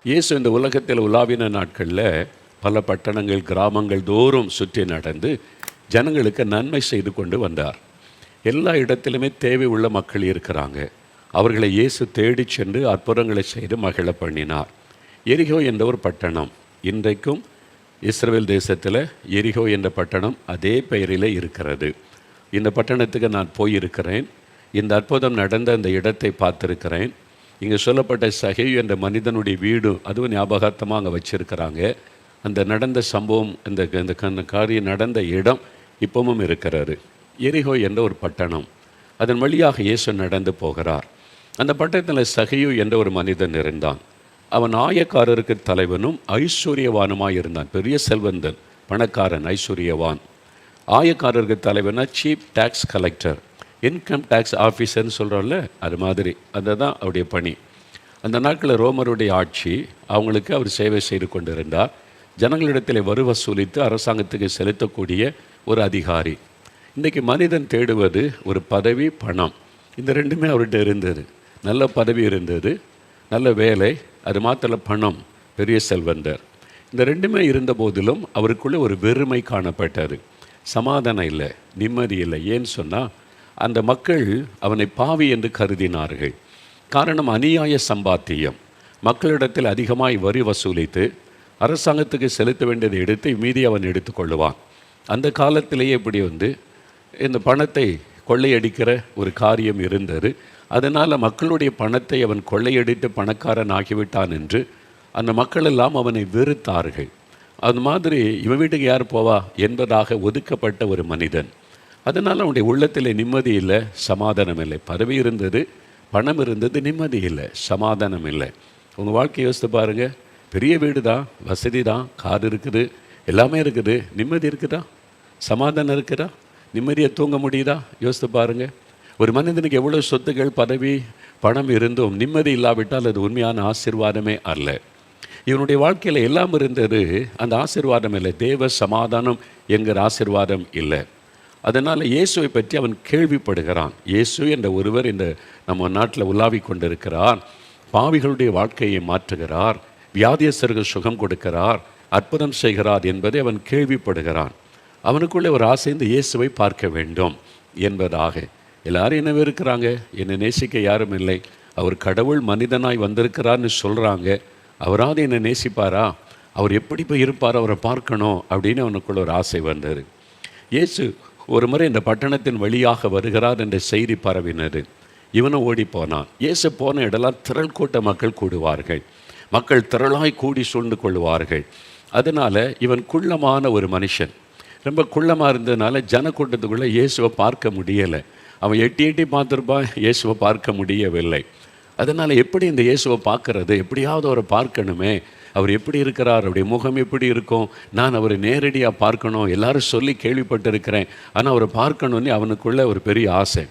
இயேசு இந்த உலகத்தில் உலாவின நாட்களில் பல பட்டணங்கள் கிராமங்கள் தோறும் சுற்றி நடந்து ஜனங்களுக்கு நன்மை செய்து கொண்டு வந்தார். எல்லா இடத்திலுமே தேவை உள்ள மக்கள் இருக்கிறாங்க. அவர்களை இயேசு தேடி சென்று அற்புதங்களை செய்து மகிழ பண்ணினார். எரிகோ என்ற ஒரு பட்டணம், இன்றைக்கும் இஸ்ரவேல் தேசத்தில் எரிகோ என்ற பட்டணம் அதே பெயரில் இருக்கிறது. இந்த பட்டணத்துக்கு நான் போயிருக்கிறேன். இந்த அற்புதம் நடந்த அந்த இடத்தை பார்த்துருக்கிறேன். இங்கே சொல்லப்பட்ட சகேயு என்ற மனிதனுடைய வீடு அதுவும் ஞாபகார்த்தமாக அங்கே வச்சுருக்கிறாங்க. அந்த நடந்த சம்பவம், இந்த காரியம் நடந்த இடம் இப்பவும் இருக்கிறாரு. எரிகோ என்ற ஒரு பட்டணம், அதன் வழியாக இயேசு நடந்து போகிறார். அந்த பட்டணத்தில் சகேயு என்ற ஒரு மனிதன் இருந்தான். அவன் ஆயக்காரருக்கு தலைவனும் ஐஸ்வர்யவானுமாக இருந்தான். பெரிய செல்வந்தன், பணக்காரன், ஐஸ்வர்யவான். ஆயக்காரருக்கு தலைவனா chief tax collector, income tax ஆஃபீஸர்னு சொல்கிறோம்ல, அது மாதிரி அதுதான் அவருடைய பணி. அந்த நாட்களில் ரோமருடைய ஆட்சி, அவங்களுக்கு அவர் சேவை செய்து கொண்டிருந்தார். ஜனங்களிடத்தில் வரி வசூலித்து அரசாங்கத்துக்கு செலுத்தக்கூடிய ஒரு அதிகாரி. இன்றைக்கி மனிதன் தேடுவது ஒரு பதவி, பணம். இந்த ரெண்டுமே அவர்கிட்ட இருந்தது. நல்ல பதவி இருந்தது, நல்ல வேலை, அது மாத்திரம் பணம், பெரிய செல்வந்தர். இந்த ரெண்டுமே இருந்த போதிலும் அவருக்குள்ளே ஒரு வெறுமை காணப்பட்டது. சமாதானம் இல்லை, நிம்மதி இல்லை. ஏன்னு சொன்னால் அந்த மக்கள் அவனை பாவி என்று கருதினார்கள். காரணம் அநியாய சம்பாத்தியம். மக்களிடத்தில் அதிகமாய் வரி வசூலித்து அரசாங்கத்துக்கு செலுத்த வேண்டியதை எடுத்து மீதி அவன் எடுத்துக்கொள்ளுவான். அந்த காலத்திலேயே இப்படி இந்த பணத்தை கொள்ளையடிக்கிற ஒரு காரியம் இருந்தது. அதனால் மக்களுடைய பணத்தை அவன் கொள்ளையடித்து பணக்காரன் ஆகிவிட்டான் என்று அந்த மக்களெல்லாம் அவனை வெறுத்தார்கள். அது மாதிரி இவன் வீட்டுக்கு யார் போவா என்பதாக ஒதுக்கப்பட்ட ஒரு மனிதன். அதனால் அவனுடைய உள்ளத்தில் நிம்மதி இல்லை, சமாதானம் இல்லை. பதவி இருந்தது, பணம் இருந்தது, நிம்மதி இல்லை, சமாதானம் இல்லை. உங்கள் வாழ்க்கையை யோசித்து பாருங்கள். பெரிய வீடு தான், வசதி தான், கார் இருக்குது, எல்லாமே இருக்குது, நிம்மதி இருக்குதா? சமாதானம் இருக்குதா? நிம்மதியை தூங்க முடியுதா? யோசித்து பாருங்கள். ஒரு மனிதனுக்கு எவ்வளோ சொத்துக்கள், பதவி, பணம் இருந்தும் நிம்மதி இல்லாவிட்டால் அது உண்மையான ஆசீர்வாதமே அல்ல. இவனுடைய வாழ்க்கையில் எல்லாம் இருந்தது, அந்த ஆசீர்வாதம் இல்லை. தேவ சமாதானம் என்கிற ஆசீர்வாதம் இல்லை. அதனால் இயேசுவை பற்றி அவன் கேள்விப்படுகிறான். இயேசு என்ற ஒருவர் இந்த நம்ம நாட்டில் உலாவி கொண்டிருக்கிறார். பாவிகளுடைய வாழ்க்கையை மாற்றுகிறார், வியாதியஸ்தர்கள் சுகம் கொடுக்கிறார், அற்புதம் செய்கிறார் என்பதை அவன் கேள்விப்படுகிறான். அவனுக்குள்ளே ஒரு ஆசை, இந்த இயேசுவை பார்க்க வேண்டும் என்பதாக. எல்லாரும் என்ன இருக்கிறாங்க, என்னை நேசிக்க யாரும் இல்லை, அவர் கடவுள் மனிதனாய் வந்திருக்கிறார்னு சொல்கிறாங்க, அவராவது என்னை நேசிப்பாரா, அவர் எப்படி போய் இருப்பார், அவரை பார்க்கணும் அப்படின்னு அவனுக்குள்ள ஒரு ஆசை வந்தது. இயேசு ஒரு முறை இந்த பட்டணத்தின் வழியாக வருகிறார் என்ற செய்தி பரவினது. இவனும் ஓடி போனான். இயேசு போன இடலாம் திரள் கூட்ட மக்கள் கூடுவார்கள். மக்கள் திரளாய் கூடி சூழ்ந்து கொள்வார்கள். அதனால் இவன் குள்ளமான ஒரு மனுஷன், ரொம்ப குள்ளமாக இருந்ததுனால ஜனக்கூட்டத்துக்குள்ளே இயேசுவை பார்க்க முடியலை. அவன் எட்டி எட்டி பார்த்துருப்பான், இயேசுவை பார்க்க முடியவில்லை. அதனால் எப்படி இந்த இயேசுவை பார்க்கறது, எப்படியாவது அவரை பார்க்கணுமே, அவர் எப்படி இருக்கிறார், அவருடைய முகம் எப்படி இருக்கும், நான் அவரை நேரடியாக பார்க்கணும், எல்லாரும் சொல்லி கேள்விப்பட்டிருக்கிறேன், ஆனால் அவரை பார்க்கணுன்னு அவனுக்குள்ளே ஒரு பெரிய ஆசை.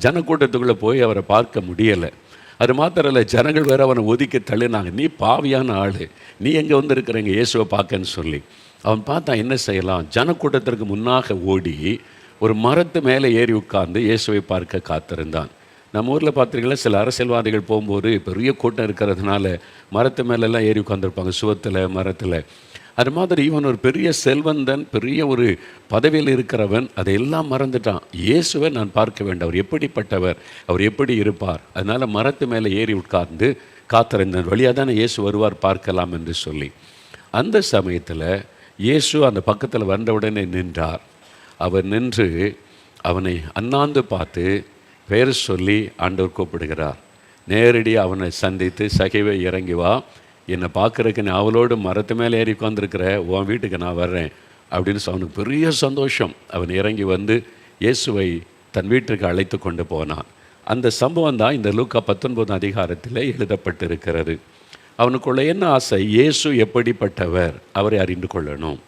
ஜனக்கூட்டத்துக்குள்ளே போய் அவரை பார்க்க முடியலை. அது மாத்திரம் இல்லை, ஜனங்கள் வேறு அவனை ஒதுக்கி தள்ளினாங்க. நீ பாவியான ஆள், நீ எங்கே வந்திருக்கிறீங்க இயேசுவை பார்க்கன்னு சொல்லி. அவன் பார்த்தா என்ன செய்யலாம், ஜனக்கூட்டத்திற்கு முன்னாக ஓடி ஒரு மரத்து மேலே ஏறி உட்கார்ந்து இயேசுவை பார்க்க காத்திருந்தான். நம்ம ஊரில் பார்த்திங்கன்னா சில அரசியல்வாதிகள் போகும்போது பெரிய கூட்டம் இருக்கிறதுனால மரத்து மேலெல்லாம் ஏறி உட்காந்துருப்பாங்க, சுவத்தில், மரத்தில். அது மாதிரி இவன் ஒரு பெரிய செல்வந்தன், பெரிய ஒரு பதவியில் இருக்கிறவன், அதையெல்லாம் மறந்துட்டான். இயேசுவை நான் பார்க்க வேண்டும், அவர் எப்படிப்பட்டவர், அவர் எப்படி இருப்பார். அதனால் மரத்து மேலே ஏறி உட்கார்ந்து காத்திருந்தான். வழியாக தானே இயேசு வருவார், பார்க்கலாம் என்று சொல்லி. அந்த சமயத்தில் இயேசு அந்த பக்கத்தில் வந்தவுடனே நின்றார். அவர் நின்று அவனை அண்ணாந்து பார்த்து பெயர் சொல்லி ஆண்டவர் கூப்பிடுகிறார். நேரடியாக அவனை சந்தித்து, சகைவை இறங்கி வா, என்னை பார்க்குறதுக்கு நீ அவளோடு மரத்து மேலே ஏறி உட்காந்துருக்கிற, உன் வீட்டுக்கு நான் வர்றேன் அப்படின்னு அவனுக்கு பெரிய சந்தோஷம். அவன் இறங்கி வந்து இயேசுவை தன் வீட்டுக்கு அழைத்து கொண்டு போனான். அந்த சம்பவம் தான் இந்த லூக்கா 19 அதிகாரத்தில் எழுதப்பட்டிருக்கிறது. அவனுக்குள்ள என்ன ஆசை, இயேசு எப்படிப்பட்டவர், அவரை அறிந்து கொள்ளணும்.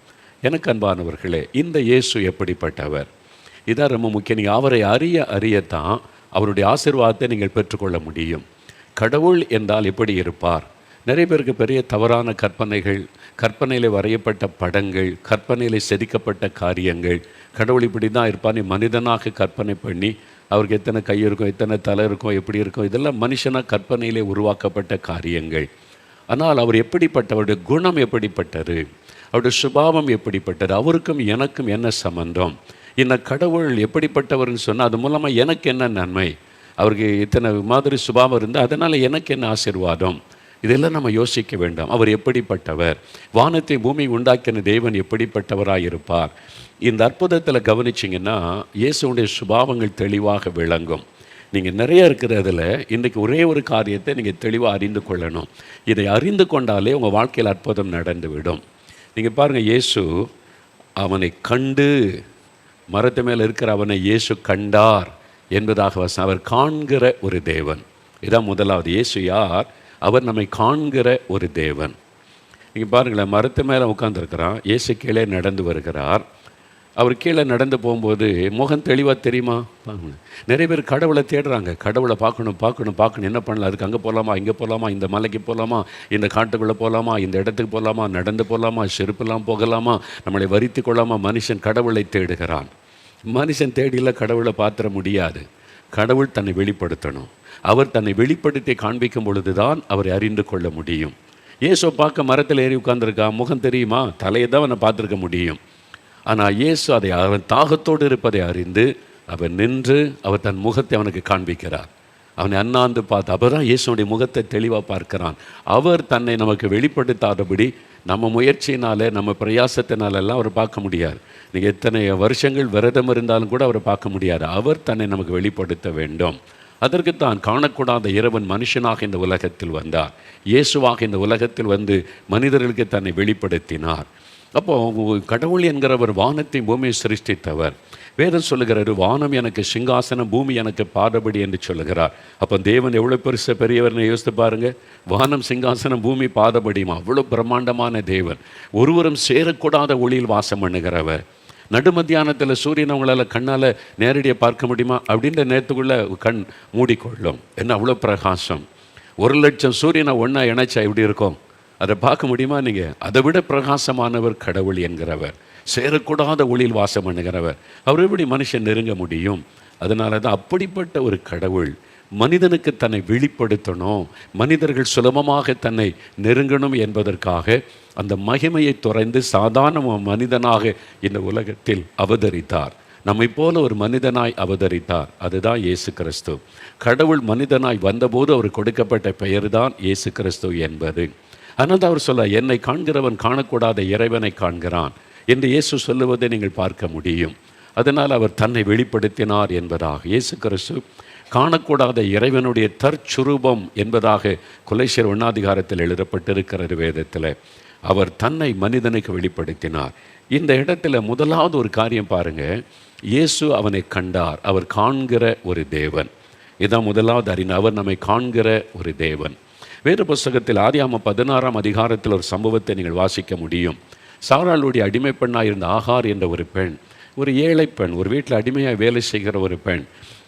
எனக்கு அன்பானவர்களே, இந்த இயேசு எப்படிப்பட்டவர், இதான் ரொம்ப முக்கியம். நீங்கள் அவரை அறியத்தான் அவருடைய ஆசீர்வாதத்தை நீங்கள் பெற்றுக்கொள்ள முடியும். கடவுள் என்றால் எப்படி இருப்பார்? நிறைய பேருக்கு பெரிய தவறான கற்பனைகள், கற்பனையில் வரையப்பட்ட படங்கள், கற்பனையில் செதுக்கப்பட்ட காரியங்கள். கடவுள் இப்படி தான் இருப்பான்னு மனிதனாக கற்பனை பண்ணி, அவருக்கு எத்தனை கை இருக்கும், எத்தனை தலை இருக்கும், எப்படி இருக்கும், இதெல்லாம் மனுஷனாக கற்பனையிலே உருவாக்கப்பட்ட காரியங்கள். ஆனால் அவர் எப்படிப்பட்ட, அவருடைய குணம் எப்படிப்பட்டது, அவருடைய சுபாவம் எப்படிப்பட்டது, அவருக்கும் எனக்கும் என்ன சம்பந்தம், இந்த கடவுள் எப்படிப்பட்டவர்னு சொன்னால் அது மூலமாக எனக்கு என்ன நன்மை, அவருக்கு இத்தனை மாதிரி சுபாவம் இருந்தால் அதனால் எனக்கு என்ன ஆசீர்வாதம், இதெல்லாம் நம்ம யோசிக்க வேண்டாம். அவர் எப்படிப்பட்டவர், வானத்தை பூமி உண்டாக்கின தேவன் எப்படிப்பட்டவராக இருப்பார். இந்த அற்புதத்தில் கவனிச்சிங்கன்னா இயேசுடைய சுபாவங்கள் தெளிவாக விளங்கும். நீங்கள் நிறைய இருக்கிறதில் இன்றைக்கி ஒரே ஒரு காரியத்தை நீங்கள் தெளிவாக அறிந்து கொள்ளணும். இதை அறிந்து கொண்டாலே உங்கள் வாழ்க்கையில் அற்புதம் நடந்துவிடும். நீங்கள் பாருங்கள், இயேசு அவனை கண்டு, மரத்து மேலே இருக்கிற அவனை இயேசு கண்டார் என்பதாக அவர் காண்கிற ஒரு தேவன். இதான் முதலாவது. இயேசு யார்? அவர் நம்மை காண்கிற ஒரு தேவன். நீங்கள் பாருங்களேன், மரத்து மேலே உட்காந்துருக்கிறான், இயேசு கீழே நடந்து வருகிறார். அவர் கீழே நடந்து போகும்போது முகம் தெளிவாக தெரியுமா? நிறைய பேர் கடவுளை தேடுறாங்க, கடவுளை பார்க்கணும், என்ன பண்ணலாம், அதுக்கு அங்கே போகலாமா, இங்கே போகலாமா, இந்த மலைக்கு போகலாமா, இந்த காட்டுக்குள்ளே போகலாமா, இந்த இடத்துக்கு போகலாமா, நடந்து போகலாமா, செருப்பெல்லாம் போகலாமா, நம்மளை வருத்தி கொள்ளாமா. மனுஷன் கடவுளை தேடுகிறான். மனுஷன் தேடியில் கடவுளை பார்த்துட முடியாது. கடவுள் தன்னை வெளிப்படுத்தணும். அவர் தன்னை வெளிப்படுத்தி காண்பிக்கும் பொழுது தான் அவரை அறிந்து கொள்ள முடியும். இயேசு பார்க்க மரத்தில் ஏறி உட்கார்ந்துருக்கான், முகம் தெரியுமா? தலையை தான் அவனை பார்த்துருக்க முடியும். ஆனால் இயேசு அதை அவன் தாகத்தோடு இருப்பதை அறிந்து அவன் நின்று அவர் தன் முகத்தை அவனுக்கு காண்பிக்கிறார். அவனை அண்ணாந்து பார்த்து அப்போ தான் இயேசுடைய முகத்தை தெளிவாக பார்க்கிறான். அவர் தன்னை நமக்கு வெளிப்படுத்தாதபடி நம்ம முயற்சியினால, நம்ம பிரயாசத்தினாலெல்லாம் அவர் பார்க்க முடியாது. நீங்கள் எத்தனை வருஷங்கள் விரதம் இருந்தாலும் கூட அவரை பார்க்க முடியாது. அவர் தன்னை நமக்கு வெளிப்படுத்த வேண்டும். அதற்குத்தான் காணக்கூடாத இறைவன் மனுஷனாக இந்த உலகத்தில் வந்தார். இயேசுவாக இந்த உலகத்தில் வந்து மனிதர்களுக்கு தன்னை வெளிப்படுத்தினார். அப்போது கடவுள் என்கிறவர் வானத்தை பூமியை சிருஷ்டித்தவர். வேதம் சொல்லுகிறார், வானம் எனக்கு சிங்காசனம், பூமி எனக்கு பாதபடி என்று சொல்லுகிறார். அப்போ தேவன் எவ்வளோ பெரியவர்னு யோசித்து பாருங்கள். வானம் சிங்காசனம், பூமி பாதபடியுமா, அவ்வளோ பிரம்மாண்டமான தேவன். ஒருவரும் சேரக்கூடாத ஒளியில் வாசம் பண்ணுகிறவர். நடுமத்தியானத்தில் சூரியனை உங்களால் கண்ணால் நேரடியாக பார்க்க முடியுமா? அப்படின்ற நேரத்துக்குள்ளே கண் மூடிக்கொள்ளும். என்ன அவ்வளோ பிரகாசம். 1,00,000 சூரியனை ஒன்றா இணைச்சா எப்படி இருக்கும்? அதை பார்க்க முடியுமா நீங்கள்? அதை விட பிரகாசமானவர் கடவுள் என்கிறவர். சேரக்கூடாத ஒளியில் வாசம் பண்ணுகிறவர். அவர் எப்படி மனுஷன் நெருங்க முடியும்? அதனால தான் அப்படிப்பட்ட ஒரு கடவுள் மனிதனுக்கு தன்னை வெளிப்படுத்தணும், மனிதர்கள் சுலபமாக தன்னை நெருங்கணும் என்பதற்காக அந்த மகிமையை துறந்து சாதாரண மனிதனாக இந்த உலகத்தில் அவதரித்தார். நம்மை போல ஒரு மனிதனாய் அவதரித்தார். அதுதான் இயேசு கிறிஸ்து. கடவுள் மனிதனாய் வந்தபோது அவர் கொடுக்கப்பட்ட பெயர் தான் இயேசு கிறிஸ்து என்பது. அதனால் அவர் சொல்ல, என்னை காண்கிறவன் காணக்கூடாத இறைவனை காண்கிறான் என்று இயேசு சொல்லுவதை நீங்கள் பார்க்க முடியும். அதனால் அவர் தன்னை வெளிப்படுத்தினார் என்பதாக. இயேசு கிறிஸ்து காணக்கூடாத இறைவனுடைய தற்சுரூபம் என்பதாக கொலைசியர் 1 எழுதப்பட்டிருக்கிறது வேதத்தில். அவர் தன்னை மனிதனுக்கு வெளிப்படுத்தினார். இந்த இடத்துல முதலாவது ஒரு காரியம் பாருங்கள், இயேசு அவனை கண்டார். அவர் காண்கிற ஒரு தேவன். இதான் முதலாவது அறிஞர். அவர் நம்மை காண்கிற ஒரு தேவன். வேறு புஸ்தகத்தில் ஆதியாகமம் 16 ஒரு சம்பவத்தை நீங்கள் வாசிக்க முடியும். சாராளுடைய அடிமை பெண்ணாக இருந்த ஆகார் என்ற ஒரு பெண், ஒரு ஏழை பெண், ஒரு வீட்டில் அடிமையாக வேலை செய்கிற ஒரு பெண்.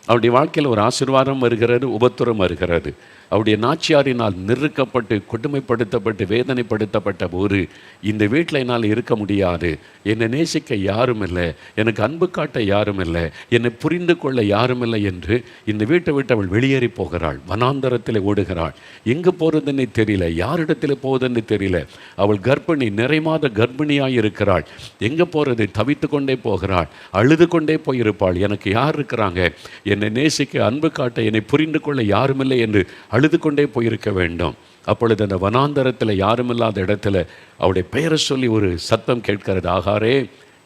அவருடைய வாழ்க்கையில் ஒரு ஆசீர்வாதம் வருகிறது, உபத்திரம் வருகிறது. அவருடைய நாச்சியாரினால் நெருக்கப்பட்டு கொடுமைப்படுத்தப்பட்டு வேதனைப்படுத்தப்பட்ட போது, இந்த வீட்டில் என்னால் இருக்க முடியாது, என்னை நேசிக்க யாரும் இல்லை, எனக்கு அன்பு காட்ட யாரும் இல்லை, என்னை புரிந்து கொள்ள யாரும் இல்லை என்று இந்த வீட்டை விட்டு அவள் வெளியேறி போகிறாள். வனாந்தரத்தில் ஓடுகிறாள். எங்கே போகிறதுன்னு தெரியல, யாரிடத்தில் போவதுன்னு தெரியல. அவள் கர்ப்பிணி, நிறைமாத கர்ப்பிணியாக இருக்கிறாள். எங்கே போகிறது? தவித்து கொண்டே போகிறாள், அழுது கொண்டே போயிருப்பாள். எனக்கு யார் இருக்கிறாங்க, என்னை நேசிக்க அன்பு காட்ட என்னை புரிந்து கொள்ள யாருமில்லை என்று அழுது கொண்டே போயிருக்க வேண்டும். அப்பொழுது அந்த வனாந்தரத்தில் யாருமில்லாத இடத்துல அவருடைய பெயரை சொல்லி ஒரு சத்தம் கேட்கிறது. ஆகாரே,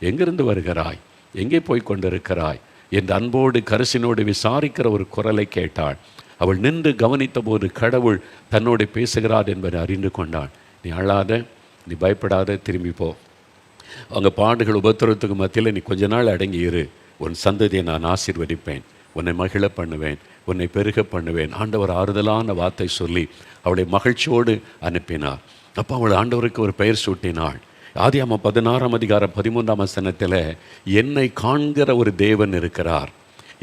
எங்கிருந்து வருகிறாய், எங்கே போய் கொண்டிருக்கிறாய் என்று அன்போடு கரிசனோடு விசாரிக்கிற ஒரு குரலை கேட்டாள். அவள் நின்று கவனித்த போது கடவுள் தன்னோடு பேசுகிறார் என்பதை அறிந்து கொண்டாள். நீ அழாத, நீ பயப்படாத, திரும்பி போ. அவங்க பாடுகள் உபத்திரத்துக்கு மத்தியில் நீ கொஞ்ச நாள் அடங்கி இரு. உன் சந்ததியை நான் ஆசீர்வதிப்பேன், உன்னை மகிழ பண்ணுவேன், உன்னை பெருக பண்ணுவேன். ஆண்டவர் ஆறுதலான வார்த்தை சொல்லி அவளை மகிழ்ச்சியோடு அனுப்பினார். அப்போ அவள் ஆண்டவருக்கு ஒரு பெயர் சூட்டினாள். ஆதியாகமம் 16:13 என்னை காண்கிற ஒரு தேவன் இருக்கிறார்.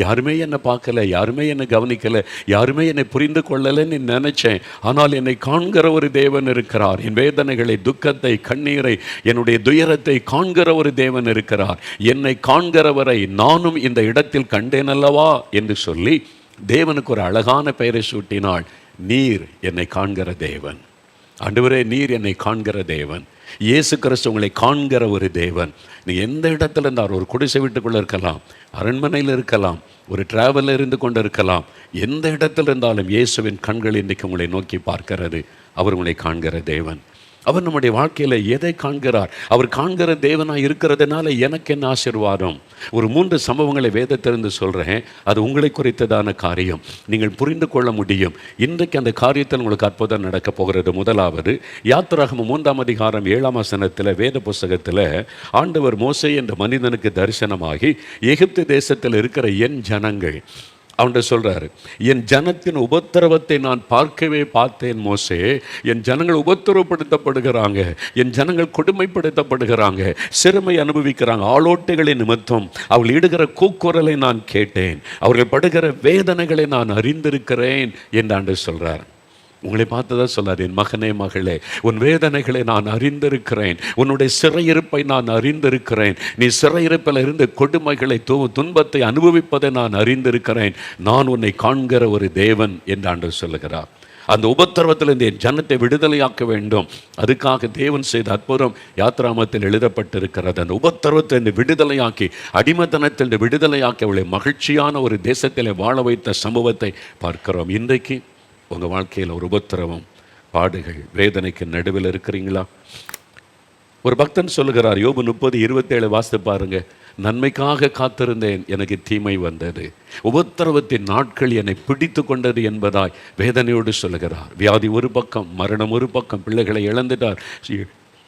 யாருமே என்னை பார்க்கல, யாருமே என்னை கவனிக்கலை, யாருமே என்னை புரிந்து கொள்ளலைன்னு நினைச்சேன். ஆனால் என்னை காண்கிற ஒரு தேவன் இருக்கிறார். என் வேதனைகளை, துக்கத்தை, கண்ணீரை, என்னுடைய துயரத்தை காண்கிற ஒரு தேவன் இருக்கிறார். என்னை காண்கிறவரை நானும் இந்த இடத்தில் கண்டேன் அல்லவா என்று சொல்லி தேவனுக்கு ஒரு அழகான பெயரை சூட்டினாள். நீர் என்னை காண்கிற தேவன். ஆண்டவரே, நீர் என்னை காண்கிற தேவன். இயேசு கிறிஸ்து உங்களை காண்கிற ஒரு தேவன். நீ எந்த இடத்துல இருந்தால், ஒரு குடிசை வீட்டுக்குள்ளே இருக்கலாம், அரண்மனையில் இருக்கலாம், ஒரு டிராவலில் இருந்து கொண்டு இருக்கலாம், எந்த இடத்துல இருந்தாலும் இயேசுவின் கண்கள் இன்றைக்கு உங்களை நோக்கி பார்க்கிறது. அவர் உங்களை காண்கிற தேவன். அவர் நம்முடைய வாழ்க்கையில் எதை காண்கிறார்? அவர் காண்கிற தேவனாக இருக்கிறதுனால எனக்கு என்ன ஆசீர்வாதம்? ஒரு 3 சம்பவங்களை வேதத்திலிருந்து சொல்கிறேன். அது உங்களை குறித்ததான காரியம், நீங்கள் புரிந்து கொள்ள முடியும். இன்றைக்கு அந்த காரியத்தில் உங்களுக்கு அற்புதம் நடக்க போகிறது. முதலாவது, யாத்திராகமம் 3ஆம் அதிகாரம் 7ஆம் வசனத்தில் வேத புஸ்தகத்தில் ஆண்டவர் மோசே என்ற மனிதனுக்கு தரிசனமாகி, எகிப்து தேசத்தில் இருக்கிற என் ஜனங்கள், அவன்கிட்ட சொல்கிறாரு, என் ஜனத்தின் உபத்திரவத்தை நான் பார்க்கவே பார்த்தேன் மோசே. என் ஜனங்கள் உபத்திரவப்படுத்தப்படுகிறாங்க, என் ஜனங்கள் கொடுமைப்படுத்தப்படுகிறாங்க, சிறுமை அனுபவிக்கிறாங்க. ஆளோட்டைகளின் நிமித்தம் அவர்கள் இடுகிற கூக்குரலை நான் கேட்டேன், அவர்கள் படுகிற வேதனைகளை நான் அறிந்திருக்கிறேன் என்று ஆண்டு சொல்கிறார். உங்களை பார்த்துதான் சொல்லார், என் மகனே மகளே, உன் வேதனைகளை நான் அறிந்திருக்கிறேன், உன்னுடைய சிறையிருப்பை நான் அறிந்திருக்கிறேன், நீ சிறையிருப்பில் இருந்து கொடுமைகளை துன்பத்தை அனுபவிப்பதை நான் அறிந்திருக்கிறேன், நான் உன்னை காண்கிற ஒரு தேவன் என்று ஆண்டவர் சொல்லுகிறார். அந்த உபத்திரவத்திலிருந்து என் ஜனத்தை விடுதலையாக்க வேண்டும். அதுக்காக தேவன் செய்த அற்புதம் யாத்ராமத்தில் எழுதப்பட்டிருக்கிறது. அந்த உபத்திரவத்தை விடுதலையாக்கி, அடிமத்தனத்தில் விடுதலையாக்கி அவளை மகிழ்ச்சியான ஒரு தேசத்தில் வாழ வைத்த சம்பவத்தை பார்க்கிறோம். இன்றைக்கு உங்கள் வாழ்க்கையில் ஒரு உபத்திரவம், பாடுகள், வேதனைக்கு நடுவில் இருக்கிறீங்களா? ஒரு பக்தன் சொல்லுகிறார், யோபு 30:27 வாசித்து பாருங்க. நன்மைக்காக காத்திருந்தேன், எனக்கு தீமை வந்தது, உபத்திரவத்தின் நாட்கள் என்னை பிடித்து கொண்டது என்பதாய் வேதனையோடு சொல்லுகிறார். வியாதி ஒரு பக்கம், மரணம் ஒரு பக்கம், பிள்ளைகளை இழந்துட்டார்,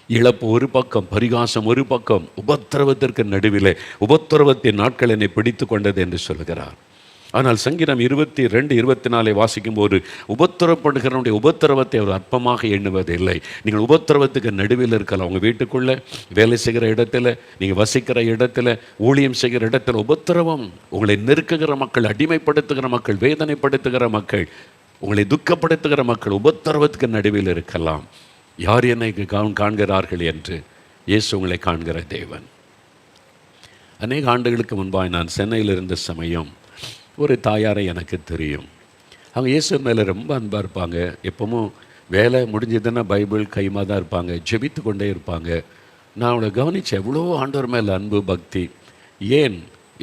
இழப்பு ஒரு பக்கம், பரிகாசம் ஒரு பக்கம், உபத்திரவத்திற்கு நடுவிலே உபத்திரவத்தின் நாட்கள் என்னை பிடித்து கொண்டது என்று சொல்லுகிறார். ஆனால் சங்கீதம் 22:24 வாசிக்கும் போது, உபத்திரப்படுகிறவனுடைய உபத்திரவத்தை அவர் அற்பமாக எண்ணுவதில்லை. நீங்கள் உபத்திரவத்துக்கு நடுவில் இருக்கலாம். உங்கள் வீட்டுக்குள்ளே, வேலை செய்கிற இடத்துல, நீங்கள் வசிக்கிற இடத்துல, ஊழியம் செய்கிற இடத்துல உபத்திரவம். உங்களை நெருக்குகிற மக்கள், அடிமைப்படுத்துகிற மக்கள், வேதனைப்படுத்துகிற மக்கள், உங்களை துக்கப்படுத்துகிற மக்கள் உபத்திரவத்துக்கு நடுவில் இருக்கலாம். யார் என்னை காண்கிறார்கள் என்று? இயேசு உங்களை காண்கிற தேவன். அநேக ஆண்டுகளுக்கு முன்பாக நான் சென்னையில் இருந்த சமயம் ஒரு தாயாரை எனக்கு தெரியும். அவங்க இயேசு மேலே ரொம்ப அன்பாக இருப்பாங்க. எப்பவும் வேலை முடிஞ்சதுன்னா பைபிள் கைமா தான் இருப்பாங்க, ஜெபித்து கொண்டே இருப்பாங்க. நான் அவளை கவனித்தேன், எவ்வளோ ஆண்டவர் மேலே அன்பு, பக்தி. ஏன்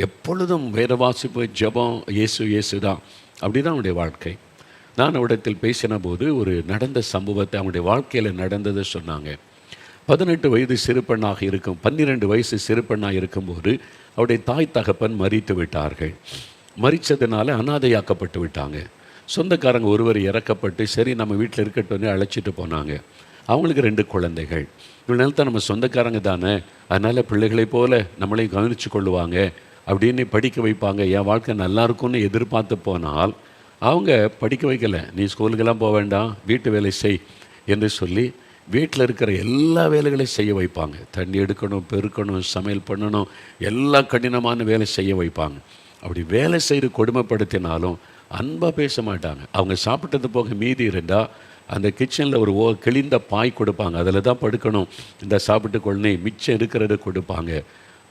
எப்பொழுதும் வேத வாசிப்பு, ஜெபம், இயேசு தான், அப்படி தான் அவனுடைய வாழ்க்கை. நான் அவரிடத்தில் பேசின போது ஒரு நடந்த சம்பவத்தை, அவனுடைய வாழ்க்கையில் நடந்ததை சொன்னாங்க. 18 வயது சிறுபெண்ணாக இருக்கும், 12 வயசு சிறுபெண்ணாக இருக்கும்போது அவருடைய தாய் தகப்பன் மரித்து விட்டார்கள். மரித்ததுனால அனாதையாக்கப்பட்டு விட்டாங்க. சொந்தக்காரங்க ஒருவர் இறக்கப்பட்டு, சரி நம்ம வீட்டில் இருக்கட்டும்னு அழைச்சிட்டு போனாங்க. அவங்களுக்கு 2 குழந்தைகள். இவனால தான் நம்ம சொந்தக்காரங்க தானே, அதனால் பிள்ளைகளை போல் நம்மளையும் கவனித்து கொள்ளுவாங்க அப்படின்னு படிக்க வைப்பாங்க, என் வாழ்க்கை நல்லா இருக்கும்னு எதிர்பார்த்து போனால் அவங்க படிக்க வைக்கலை. நீ ஸ்கூலுக்கெல்லாம் போக வேண்டாம், வீட்டு வேலை செய் என்று சொல்லி வீட்டில் இருக்கிற எல்லா வேலைகளையும் செய்ய வைப்பாங்க. தண்ணி எடுக்கணும், பெருக்கணும், சமையல் பண்ணணும், எல்லா கடினமான வேலை செய்ய வைப்பாங்க. அப்படி வேலை செய்து கொடுமைப்படுத்தினாலும் அன்பாக பேச மாட்டாங்க. அவங்க சாப்பிட்டது போக மீதி இருந்தால் அந்த கிச்சனில் ஒரு கிழிந்த பாய் கொடுப்பாங்க, அதில் தான் படுக்கணும், இந்த சாப்பிட்டு கொள்ளனே மிச்சம் இருக்கிறத கொடுப்பாங்க.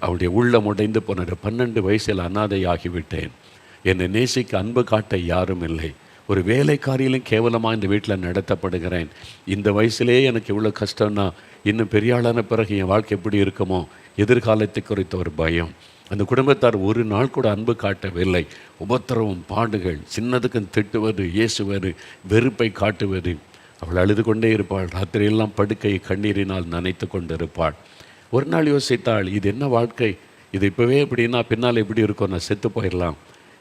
அவருடைய உள்ளம் உடைந்து போனது. 12 வயசில் அனாதையாகிவிட்டேன், என்னை நேசிக்க அன்பு காட்ட யாரும் இல்லை, ஒரு வேலைக்காரியிலும் கேவலமாக இந்த வீட்டில் நடத்தப்படுகிறேன், இந்த வயசுலேயே எனக்கு இவ்வளோ கஷ்டம்னா இன்னும் பெரிய ஆளான பிறகு என் வாழ்க்கை எப்படி இருக்குமோ, எதிர்காலத்தை குறித்த ஒரு பயம். அந்த குடும்பத்தார் ஒரு நாள் கூட அன்பு காட்டவில்லை. உபத்திரவம், பாடுகள், சின்னதுக்கும் திட்டுவது, ஏசுவது, வெறுப்பை காட்டுவது. அவள் அழுது கொண்டே இருப்பாள். ராத்திரியெல்லாம் படுக்கையை கண்ணீரினால் நனைத்து கொண்டு இருப்பாள். ஒரு நாள் யோசித்தாள், இது என்ன வாழ்க்கை, இது இப்போவே எப்படின்னா பின்னால் எப்படி இருக்கும், நான் செத்து போயிடலாம்,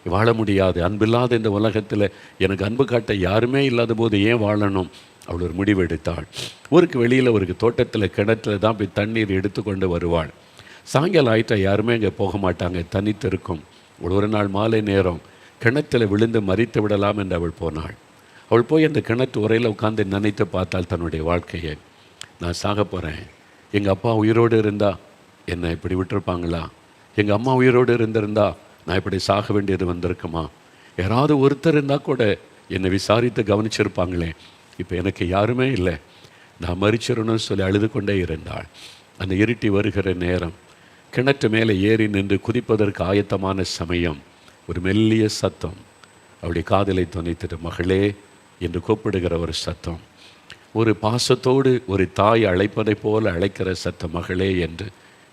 வாழ முடியாது, அன்பில்லாத இந்த உலகத்தில் எனக்கு அன்பு காட்ட யாருமே இல்லாத போது ஏன் வாழணும்? அவள் ஒரு முடிவு எடுத்தாள். ஊருக்கு வெளியில் ஒரு தோட்டத்தில், கிணத்துல தான் போய் தண்ணீர் எடுத்து கொண்டு வருவாள். சாயங்காலம் ஆயிட்டா யாருமே அங்கே போக மாட்டாங்க, தனித்து இருக்கும். ஒரு நாள் மாலை நேரம் கிணத்துல விழுந்து மறித்து விடலாம் என்று அவள் போனாள். அவள் போய் அந்த கிணத்து உரையில் உட்கார்ந்து நினைத்து பார்த்தாள் தன்னுடைய வாழ்க்கையை. நான் சாக போகிறேன், எங்கள் அப்பா உயிரோடு இருந்தால் என்னை இப்படி விட்டுருப்பாங்களா? எங்கள் அம்மா உயிரோடு இருந்திருந்தா நான் இப்படி சாக வேண்டியது வந்திருக்குமா? யாராவது ஒருத்தர் இருந்தால் கூட என்னை விசாரித்து கவனிச்சிருப்பாங்களே, இப்போ எனக்கு யாருமே இல்லை, நான் மறிச்சிடணும்னு சொல்லி அழுது கொண்டே இருந்தாள். அந்த இருட்டி வருகிற நேரம், கிணற்று மேலே ஏறி நின்று குதிப்பதற்கு ஆயத்தமான சமயம், ஒரு மெல்லிய சத்தம் அவளுடைய காதலை துணைத்திட்டு, மகளே என்று கூப்பிடுகிற ஒரு சத்தம். ஒரு பாசத்தோடு ஒரு தாய் அழைப்பதை போல அழைக்கிற சத்த மகளே என்று.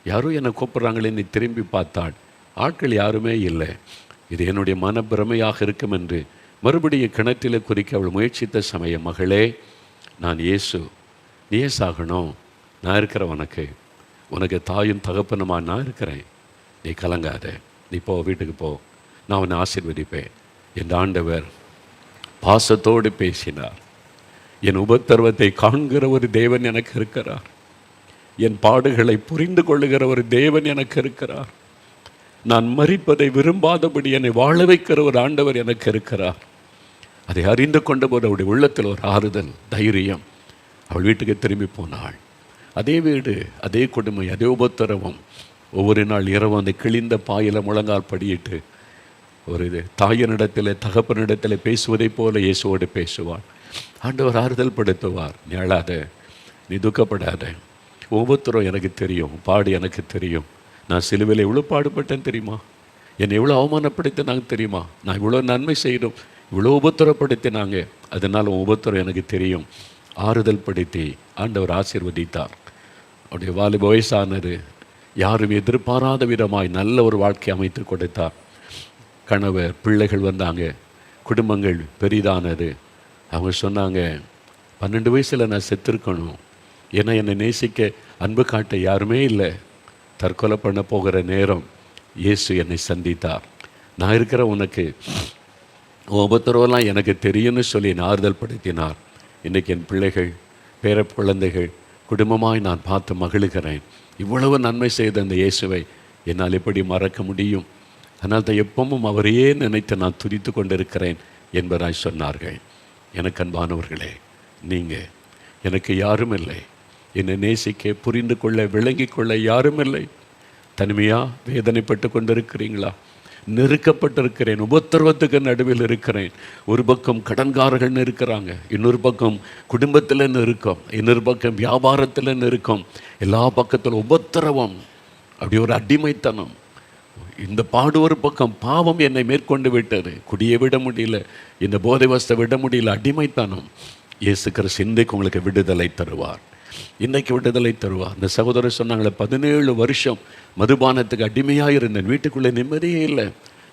யாரும் என்னை கூப்பிட்றாங்களே, நீ திரும்பி பார்த்தாள். ஆட்கள் யாருமே இல்லை. இது என்னுடைய மனப்பிரமையாக இருக்கும் என்று மறுபடியும் கிணற்றில் குறிக்க அவள் முயற்சித்த சமயம், மகளே, நான் இயேசு, நீ ஏசாகணும், நான் இருக்கிற உனக்கு தாயும் தகப்பனுமா நான் இருக்கிறேன், நீ கலங்காத, நீ போ, வீட்டுக்கு போ, நான் உன்னை ஆசீர்வதிப்பேன் என் ஆண்டவர் பாசத்தோடு பேசினார். என் உபத்திரவத்தை காண்கிற ஒரு தேவன் எனக்கு இருக்கிறார். என் பாடுகளை புரிந்து கொள்ளுகிற ஒரு தேவன் எனக்கு இருக்கிறார். நான் மரிப்பதை விரும்பாதபடி என்னை வாழ வைக்கிற ஒரு ஆண்டவர் எனக்கு இருக்கிறார். அதை அறிந்து கொண்ட போது அவருடைய உள்ளத்தில் ஒரு ஆறுதல், தைரியம். அவள் வீட்டுக்கு திரும்பி போனாள். அதே வீடு, அதே கொடுமை, அதே உபத்திரவம். ஒவ்வொரு நாள் இரவு அந்த கிழிந்த பாயில முழங்கால் படியிட்டு ஒரு தாயனிடத்தில் தகப்பனிடத்தில் பேசுவதைப் போல இயேசுவோடு பேசுவாள். ஆண்டவர் ஆறுதல் படுத்துவார். நீ அழாத, நீ துக்கப்படாத, ஒவ்வொருத்தரும் எனக்கு தெரியும், பாடு எனக்கு தெரியும். நான் சிலுவையில் எவ்வளோ பாடுபட்டேன் தெரியுமா, என்னை எவ்வளோ அவமானப்படுத்தினாங்க தெரியுமா, நான் இவ்வளோ நன்மை செய்யணும், இவ்வளோ உபத்திரப்படுத்தினாங்க, அதனால் உபத்திரம் எனக்கு தெரியும். ஆறுதல் படுத்தி ஆண்டவர் ஆசீர்வதித்தார். அவருடைய வாலிப வயசானது யாரும் எதிர்பாராத விதமாய் நல்ல ஒரு வாழ்க்கை அமைத்து கொடுத்தார். கணவர், பிள்ளைகள் வந்தாங்க, குடும்பங்கள் பெரிதானது. அவங்க சொன்னாங்க, 12 வயசில் நான் செத்துருக்கணும், ஏன்னா என்னை நேசிக்க அன்பு காட்ட யாருமே இல்லை. தற்கொலை பண்ண போகிற நேரம் இயேசு என்னை சந்தித்தார். நான் இருக்கிற உனக்கு உபத்திரவெல்லாம் எனக்கு தெரியும்னு சொல்லி என்னை ஆறுதல் படுத்தினார். இன்றைக்கி என் பிள்ளைகள், பேர குழந்தைகள், குடும்பமாய் நான் பார்த்து மகிழுகிறேன். இவ்வளவு நன்மை செய்த அந்த இயேசுவை என்னால் எப்படி மறக்க முடியும்? அதனால் தான் எப்பவும் அவரையே நினைத்து நான் துதித்து கொண்டிருக்கிறேன் என்பதாய் சொன்னார்கள். எனக்கு அன்பானவர்களே, நீங்கள் எனக்கு யாரும் இல்லை, என்னை நேசிக்க, புரிந்து கொள்ள, விளங்கி கொள்ள யாரும் இல்லை. தனிமையாக வேதனைப்பட்டு கொண்டிருக்கிறீங்களா? நெருக்கப்பட்டிருக்கிறேன், உபத்திரவத்துக்கு நடுவில் இருக்கிறேன். ஒரு பக்கம் கடன்காரர்கள்னு இருக்கிறாங்க, இன்னொரு பக்கம் குடும்பத்தில் நெருக்கம், இன்னொரு பக்கம் வியாபாரத்தில் நெருக்கம், எல்லா பக்கத்தில் உபத்திரவம், அப்படி ஒரு அடிமைத்தனம். இந்த பாடு ஒரு பக்கம், பாவம் என்னை மேற்கொண்டு விட்டது, குடியை விட முடியல, இந்த போதை வசத்தை விட முடியல, அடிமைத்தனம். இயேசு கிறிஸ்து இன்றைக்கு உங்களுக்கு விடுதலை தருவார், இன்றைக்கு விடுதலை தருவார். இந்த சகோதரர் சொன்னாங்களே, 17 வருஷம் மதுபானத்துக்கு அடிமையாக இருந்தேன், வீட்டுக்குள்ளே நிம்மதியே இல்லை,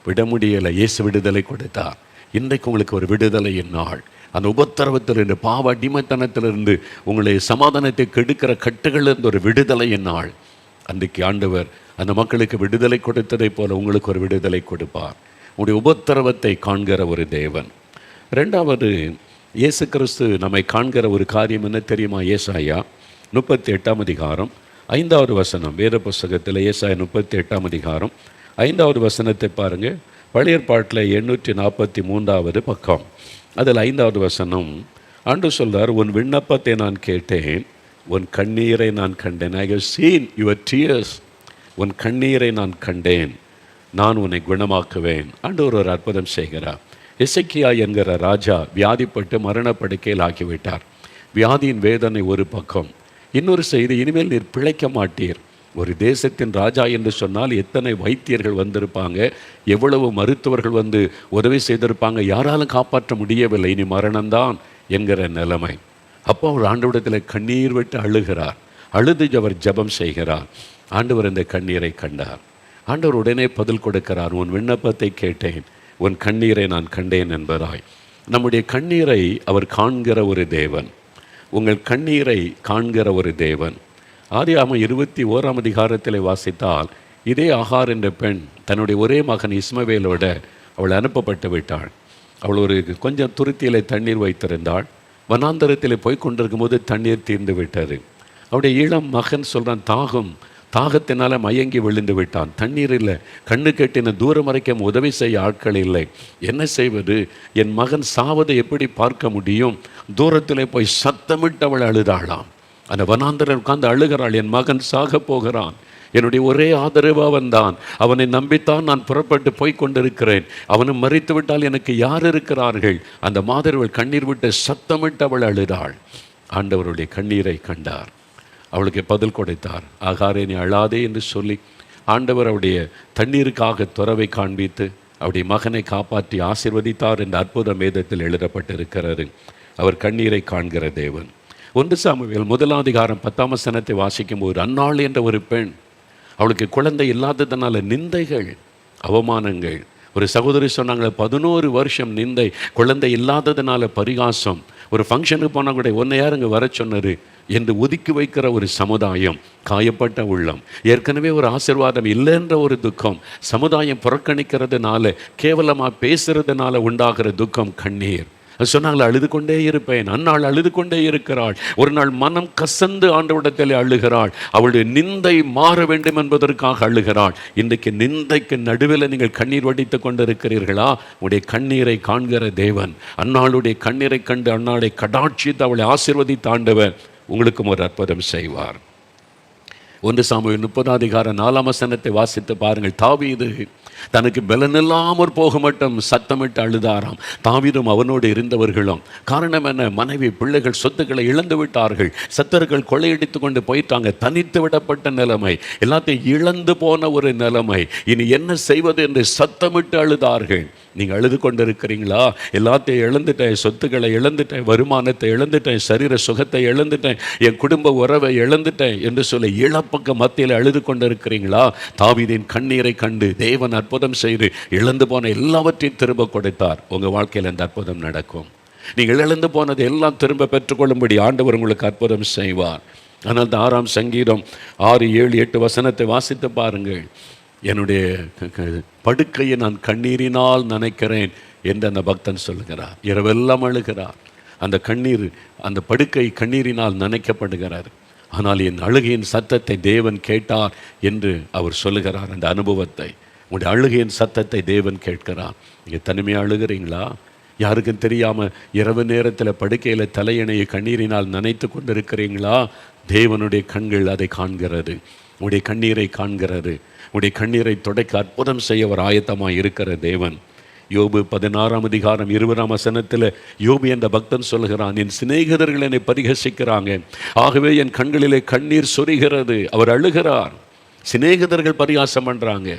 விட முடியலை, இயேசு விடுதலை கொடுத்தார். இன்றைக்கு உங்களுக்கு ஒரு விடுதலையின் நாள். அந்த உபத்திரவத்திலிருந்து, பாவ அடிமைத்தனத்திலிருந்து, உங்களை சமாதானத்தை கெடுக்கிற கட்டுகளிலிருந்து ஒரு விடுதலையின் நாள். அன்றைக்கு ஆண்டவர் அந்த மக்களுக்கு விடுதலை கொடுத்ததை போல உங்களுக்கு ஒரு விடுதலை கொடுப்பார். உங்களுடைய உபத்திரவத்தை காண்கிற ஒரு தேவன். ரெண்டாவது, இயேசு கிறிஸ்து நம்மை காண்கிற ஒரு காரியம் என்ன தெரியுமா? ஏசாயா 38ஆம் அதிகாரம் 5வது வசனம். வேத புஸ்தகத்தில் ஏசாயா 38ஆம் அதிகாரம் 5வது வசனத்தை பாருங்கள். பழைய ஏற்பாட்டில் 843வது பக்கம், அதில் 5வது வசனம். ஆண்டு சொல்றார், உன் விண்ணப்பத்தை நான் கேட்டேன், உன் கண்ணீரை நான் கண்டேன். I have seen your tears. உன் கண்ணீரை நான் கண்டேன், நான் உன்னை குணமாக்குவேன். ஆண்டவர் ஒரு அற்புதம் செய்கிறார். எசேக்கியா என்கிற ராஜா வியாதிப்பட்டு மரணப்படுக்கையில் ஆக்கிவிட்டார். வியாதியின் வேதனை ஒரு பக்கம். இன்னொரு செய்தி, இனிமேல் நீர் பிழைக்க மாட்டீர். ஒரு தேசத்தின் ராஜா என்று சொன்னால் எத்தனை வைத்தியர்கள் வந்திருப்பாங்க, எவ்வளவு மருத்துவர்கள் வந்து உதவி செய்திருப்பாங்க, யாராலும் காப்பாற்ற முடியவில்லை, இனி மரணம்தான் என்கிற நிலைமை. அப்போ அவர் ஆண்டவரிடத்தில் கண்ணீர் விட்டு அழுகிறார். அழுது அவர் ஜெபம் செய்கிறார். ஆண்டவர் இந்த கண்ணீரை கண்டார். ஆண்டவர் உடனே பதில் கொடுக்கிறார், உன் விண்ணப்பத்தை கேட்டேன், உன் கண்ணீரை நான் கண்டேன் என்பதாய். நம்முடைய கண்ணீரை அவர் காண்கிற ஒரு தேவன், உங்கள் கண்ணீரை காண்கிற ஒரு தேவன். ஆதியாகமம் 21ஆம் அதிகாரத்தில் வாசித்தால், இதே ஆகார் என்ற பெண் தன்னுடைய ஒரே மகன் இஸ்மவேலோட அவள் அனுப்பப்பட்டு விட்டாள். அவள் ஒரு கொஞ்சம் துருத்தியிலே தண்ணீர் வைத்திருந்தாள். வனாந்தரத்தில் போய் கொண்டிருக்கும் போது தண்ணீர் தீர்ந்து விட்டது. அவருடைய இளம் மகன் சொல்கிறான், தாகத்தினால் மயங்கி விழுந்து விட்டான், தண்ணீர் இல்லை, கண்ணு கெட்டின தூரம் வரைக்கும் உதவி செய்ய ஆட்கள் இல்லை, என்ன செய்வது, என் மகன் சாவதை எப்படி பார்க்க முடியும்? தூரத்தில் போய் சத்தமிட்டு அவள் அழுதாளாம். அந்த வனாந்தரம் உட்கார்ந்து அழுகிறாள், என் மகன் சாக போகிறான், என்னுடைய ஒரே ஆதரவு அவன்தான், அவனை நம்பித்தான் நான் புறப்பட்டு போய் கொண்டிருக்கிறேன், அவனை மறித்து விட்டால் எனக்கு யார் இருக்கிறார்கள்? அந்த மாதர்கள் கண்ணீர் விட்டு சத்தமிட்டு அவள் அழுதாள். ஆண்டவருடைய கண்ணீரை கண்டார், அவளுக்கு பதில் கொடுத்தார். ஆகாரே நீ அழாதே என்று சொல்லி ஆண்டவர் அவருடைய தண்ணீருக்காக துறவை காண்பித்து அவருடைய மகனை காப்பாற்றி ஆசீர்வதித்தார் என்ற அற்புத வேதத்தில் எழுதப்பட்டிருக்கிறது. அவர் கண்ணீரை காண்கிற தேவன். 1 சாமுவேல் 1 வாசிக்கும் போது, அன்னாள் என்ற ஒரு பெண், அவளுக்கு குழந்தை இல்லாததுனால நிந்தைகள், அவமானங்கள். ஒரு சகோதரி சொன்னாங்களே, 11 வருஷம் நிந்தை, குழந்தை இல்லாததுனால பரிகாசம். ஒரு ஃபங்க்ஷனுக்கு போனால் கூட ஒன்றை யாருங்க வர சொன்னார் என்று ஒதுக்கி வைக்கிற ஒரு சமுதாயம், காயப்பட்ட உள்ளம், ஏற்கனவே ஒரு ஆசீர்வாதம் இல்லைன்ற ஒரு துக்கம், சமுதாயம் புறக்கணிக்கிறதுனால, கேவலமாக பேசுறதுனால உண்டாகிற துக்கம், கண்ணீர். சொன்னாங்களே, அழுது கொண்டே இருப்பேன். அன்னாள் அழுது கொண்டே இருக்கிறாள். ஒரு நாள் மனம் கசந்து ஆண்டவரிடத்தில் அழுகிறாள். அவளுடைய நிந்தை மாற வேண்டும் என்பதற்காக அழுகிறாள். இன்றைக்கு நிந்தைக்கு நடுவில் நீங்கள் கண்ணீர் வடித்து கொண்டிருக்கிறீர்களா? உடைய கண்ணீரை காண்கிற தேவன், அன்னாளுடைய கண்ணீரை கண்டு அன்னாளை கடாட்சித்து அவளை ஆசீர்வதித்த ஆண்டவர் உங்களுக்கும் ஒரு அற்புதம் செய்வார். 1 சாமுவேல் 30 வாசித்து பாருங்கள். தாவீது தனக்கு பலனில்லாமற் போக மட்டும் சத்தமிட்டு அழுதாராம். தாவீதும் அவனோடு இருந்தவர்களும். காரணம் என்ன? மனைவி பிள்ளைகள் சொத்துக்களை இழந்து விட்டார்கள். சத்தர்கள் கொள்ளையடித்து கொண்டு போயிட்டாங்க. தனித்து விடப்பட்ட நிலைமை, எல்லாத்தையும் இழந்து போன ஒரு நிலைமை. இனி என்ன செய்வது என்று சத்தமிட்டு அழுதார்கள். நீங்கள் அழுது கொண்டு இருக்கிறீங்களா? எல்லாத்தையும் இழந்துட்டேன், சொத்துக்களை இழந்துட்டேன், வருமானத்தை இழந்துட்டேன், சரீர சுகத்தை இழந்துட்டேன், என் குடும்ப உறவை இழந்துட்டேன் என்று சொல்லி இழப்புக்கு மத்தியில் அழுது கொண்டு இருக்கிறீங்களா? தாவீதின் கண்ணீரை கண்டு தேவன் அற்புதம் செய்து இழந்து போன எல்லாவற்றையும் திரும்ப கொடுத்தார். உங்கள் வாழ்க்கையில் அந்த அற்புதம் நடக்கும். நீங்கள் இழந்து போனது எல்லாம் திரும்ப பெற்றுக்கொள்ளும்படி ஆண்டவர் உங்களுக்கு அற்புதம் செய்வார். ஆனால் இந்த 6ஆம் சங்கீதம் 6, 7, 8 வாசித்து பாருங்கள். என்னுடைய படுக்கையை நான் கண்ணீரினால் நனைக்கிறேன் என்று அந்த பக்தன் சொல்லுகிறார். இரவெல்லாம் அழுகிறார். அந்த கண்ணீர், அந்த படுக்கை கண்ணீரினால் நனைக்கப்படுகிறார். ஆனால் என் அழுகையின் சத்தத்தை தேவன் கேட்டார் என்று அவர் சொல்லுகிறார். அந்த அனுபவத்தை, உங்களுடைய அழுகையின் சத்தத்தை தேவன் கேட்கிறார். நீங்கள் தனிமையாக அழுகிறீங்களா? யாருக்கும் தெரியாமல் இரவு நேரத்தில் படுக்கையில் தலையணையை கண்ணீரினால் நனைத்து கொண்டு இருக்கிறீங்களா? தேவனுடைய கண்கள் அதை காண்கிறது. உடைய கண்ணீரை காண்கிறது. உடைய கண்ணீரை துடைக்க அற்புதம் செய்ய ஒரு ஆயத்தமாக இருக்கிற தேவன். யோபு 16:20 யோபு என்ற பக்தன் சொல்கிறான், என் சிநேகிதர்கள் என்னை பரிகசிக்கிறாங்க, ஆகவே என் கண்களிலே கண்ணீர் சொரிகிறது. அவர் அழுகிறார். சிநேகிதர்கள் பரிகாசம் பண்ணுறாங்க.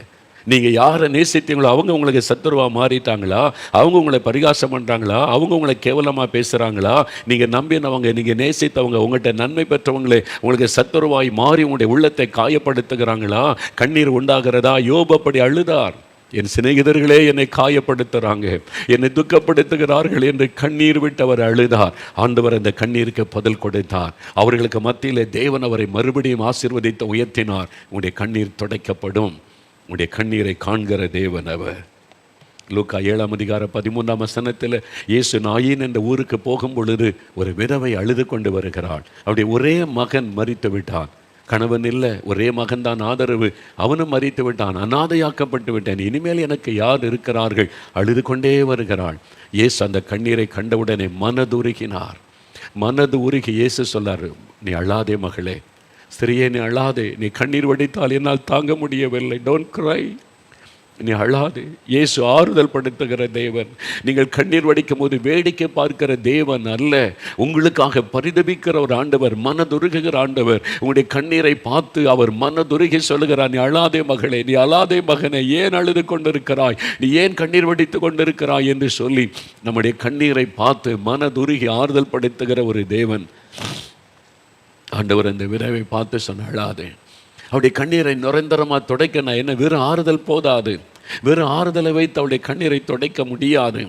நீங்கள் யாரை நேசித்தீங்களோ அவங்க உங்களுக்கு சத்துருவாக மாறிட்டாங்களா? அவங்க உங்களை பரிகாசம் பண்ணுறாங்களா? அவங்க உங்களை கேவலமாக பேசுகிறாங்களா? நீங்கள் நம்பினவங்க, நீங்கள் நேசித்தவங்க, உங்கள்கிட்ட நன்மை பெற்றவங்களே உங்களுக்கு சத்துருவாய் மாறி உங்களுடைய உள்ளத்தை காயப்படுத்துகிறாங்களா? கண்ணீர் உண்டாகிறதா? யோபு அப்படி அழுதார். என் சிநேகிதர்களே என்னை காயப்படுத்துகிறாங்க, என்னை துக்கப்படுத்துகிறார்கள் என்று கண்ணீர் விட்டு அவர் அழுதார். ஆண்டவர் அந்த கண்ணீருக்கு பதில் கொடுத்தார். அவர்களுக்கு மத்தியிலே தேவன் அவரை மறுபடியும் ஆசீர்வதித்து உயர்த்தினார். உங்களுடைய கண்ணீர் துடைக்கப்படும். உடைய கண்ணீரை காண்கிற தேவன் அவர். லூக்கா 7:13 இயேசு நாயின் என்ற ஊருக்கு போகும் பொழுது ஒரு விதவை அழுது கொண்டு வருகிறாள். அவருடைய ஒரே மகன் மரித்து விட்டான். கணவன் இல்லை, ஒரே மகன்தான் ஆதரவு. அவனும் மரித்து விட்டான். அநாதையாக்கப்பட்டு விட்டேன், இனிமேல் எனக்கு யார் இருக்கிறார்கள்? அழுது கொண்டே வருகிறாள். இயேசு அந்த கண்ணீரை கண்டவுடனே மனதுருகினார். மனது உருகி இயேசு சொல்லார், நீ அழாதே மகளே, ஸ்திரியே நீ அழாதே, நீ கண்ணீர் வடித்தால் என்னால் தாங்க முடியவில்லை, டோன்ட் கிரை, நீ அழாதே. இயேசு ஆறுதல் படுத்துகிற தேவன். நீங்கள் கண்ணீர் வடிக்கும் போது வேடிக்கை பார்க்கிற தேவன் அல்ல, உங்களுக்காக பரிதபிக்கிற ஒரு ஆண்டவர், மனதுருகுகிற ஆண்டவர். உங்களுடைய கண்ணீரை பார்த்து அவர் மனதுருகி சொல்லுகிறார், நீ அழாதே மகளே, நீ அழாதே மகனே, ஏன் அழுது கொண்டிருக்கிறாய், நீ ஏன் கண்ணீர் வடித்து கொண்டிருக்கிறாய் என்று சொல்லி நம்முடைய கண்ணீரை பார்த்து மனதுருகி ஆறுதல் படுத்துகிற ஒரு தேவன். ஆண்டவர் அந்த விரைவை பார்த்து சொன்ன, அழாதே. அவருடைய கண்ணீரை நிரந்தரமாக துடைக்க நான் என்ன வெறும் ஆறுதல் போதாது, வெறும் ஆறுதலை வைத்து அவருடைய கண்ணீரை துடைக்க முடியாது.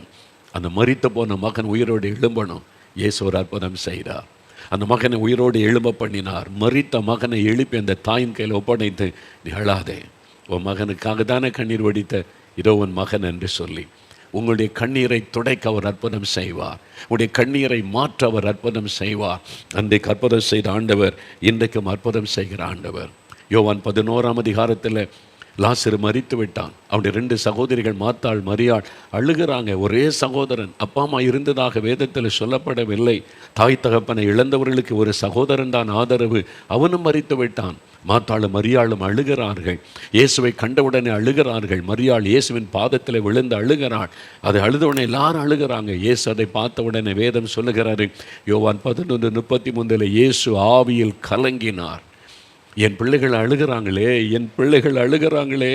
அந்த மரித்து போன மகன் உயிரோடு எழும்பணும். இயேசு ஒரு அற்புதம் செய்தார். அந்த மகனை உயிரோடு எழும்ப பண்ணினார். மரித்த மகனை எழுப்பி அந்த தாயின் கையில் ஒப்படைத்து, நீ அழாதே, உன் மகனுக்காக தானே கண்ணீர் வடித்த, இதோ உன் மகன் என்று சொல்லி உங்களுடைய கண்ணீரை துடைக்க அவர் அற்புதம் செய்வார். உங்களுடைய கண்ணீரை மாற்ற அவர் அற்புதம் செய்வார். அன்றைக்கு அற்புதம் செய்த ஆண்டவர் இன்றைக்கும் அற்புதம் செய்கிற ஆண்டவர். யோவான் 11 லாசரு மரித்து விட்டான். அவருடைய 2 சகோதரிகள் மார்த்தாள் மரியாள் அழுகிறாங்க. ஒரே சகோதரன், அப்பா அம்மா இருந்ததாக வேதத்தில் சொல்லப்படவில்லை. தாய் தகப்பனை இழந்தவர்களுக்கு ஒரு சகோதரன் தான் ஆதரவு. அவனும் மரித்து விட்டான். மார்த்தாளும் மரியாளும் அழுகிறார்கள். இயேசுவை கண்டவுடனே அழுகிறார்கள். மரியாள் இயேசுவின் பாதத்தில் விழுந்து அழுகிறாள். அதை அழுதவுடனே எல்லாரும் அழுகிறாங்க. இயேசு அதை பார்த்த உடனே வேதம் சொல்லுகிறாரு, யோவான் 11:33 இயேசு ஆவியில் கலங்கினார். என் பிள்ளைகள் அழுகிறாங்களே, என் பிள்ளைகள் அழுகிறாங்களே,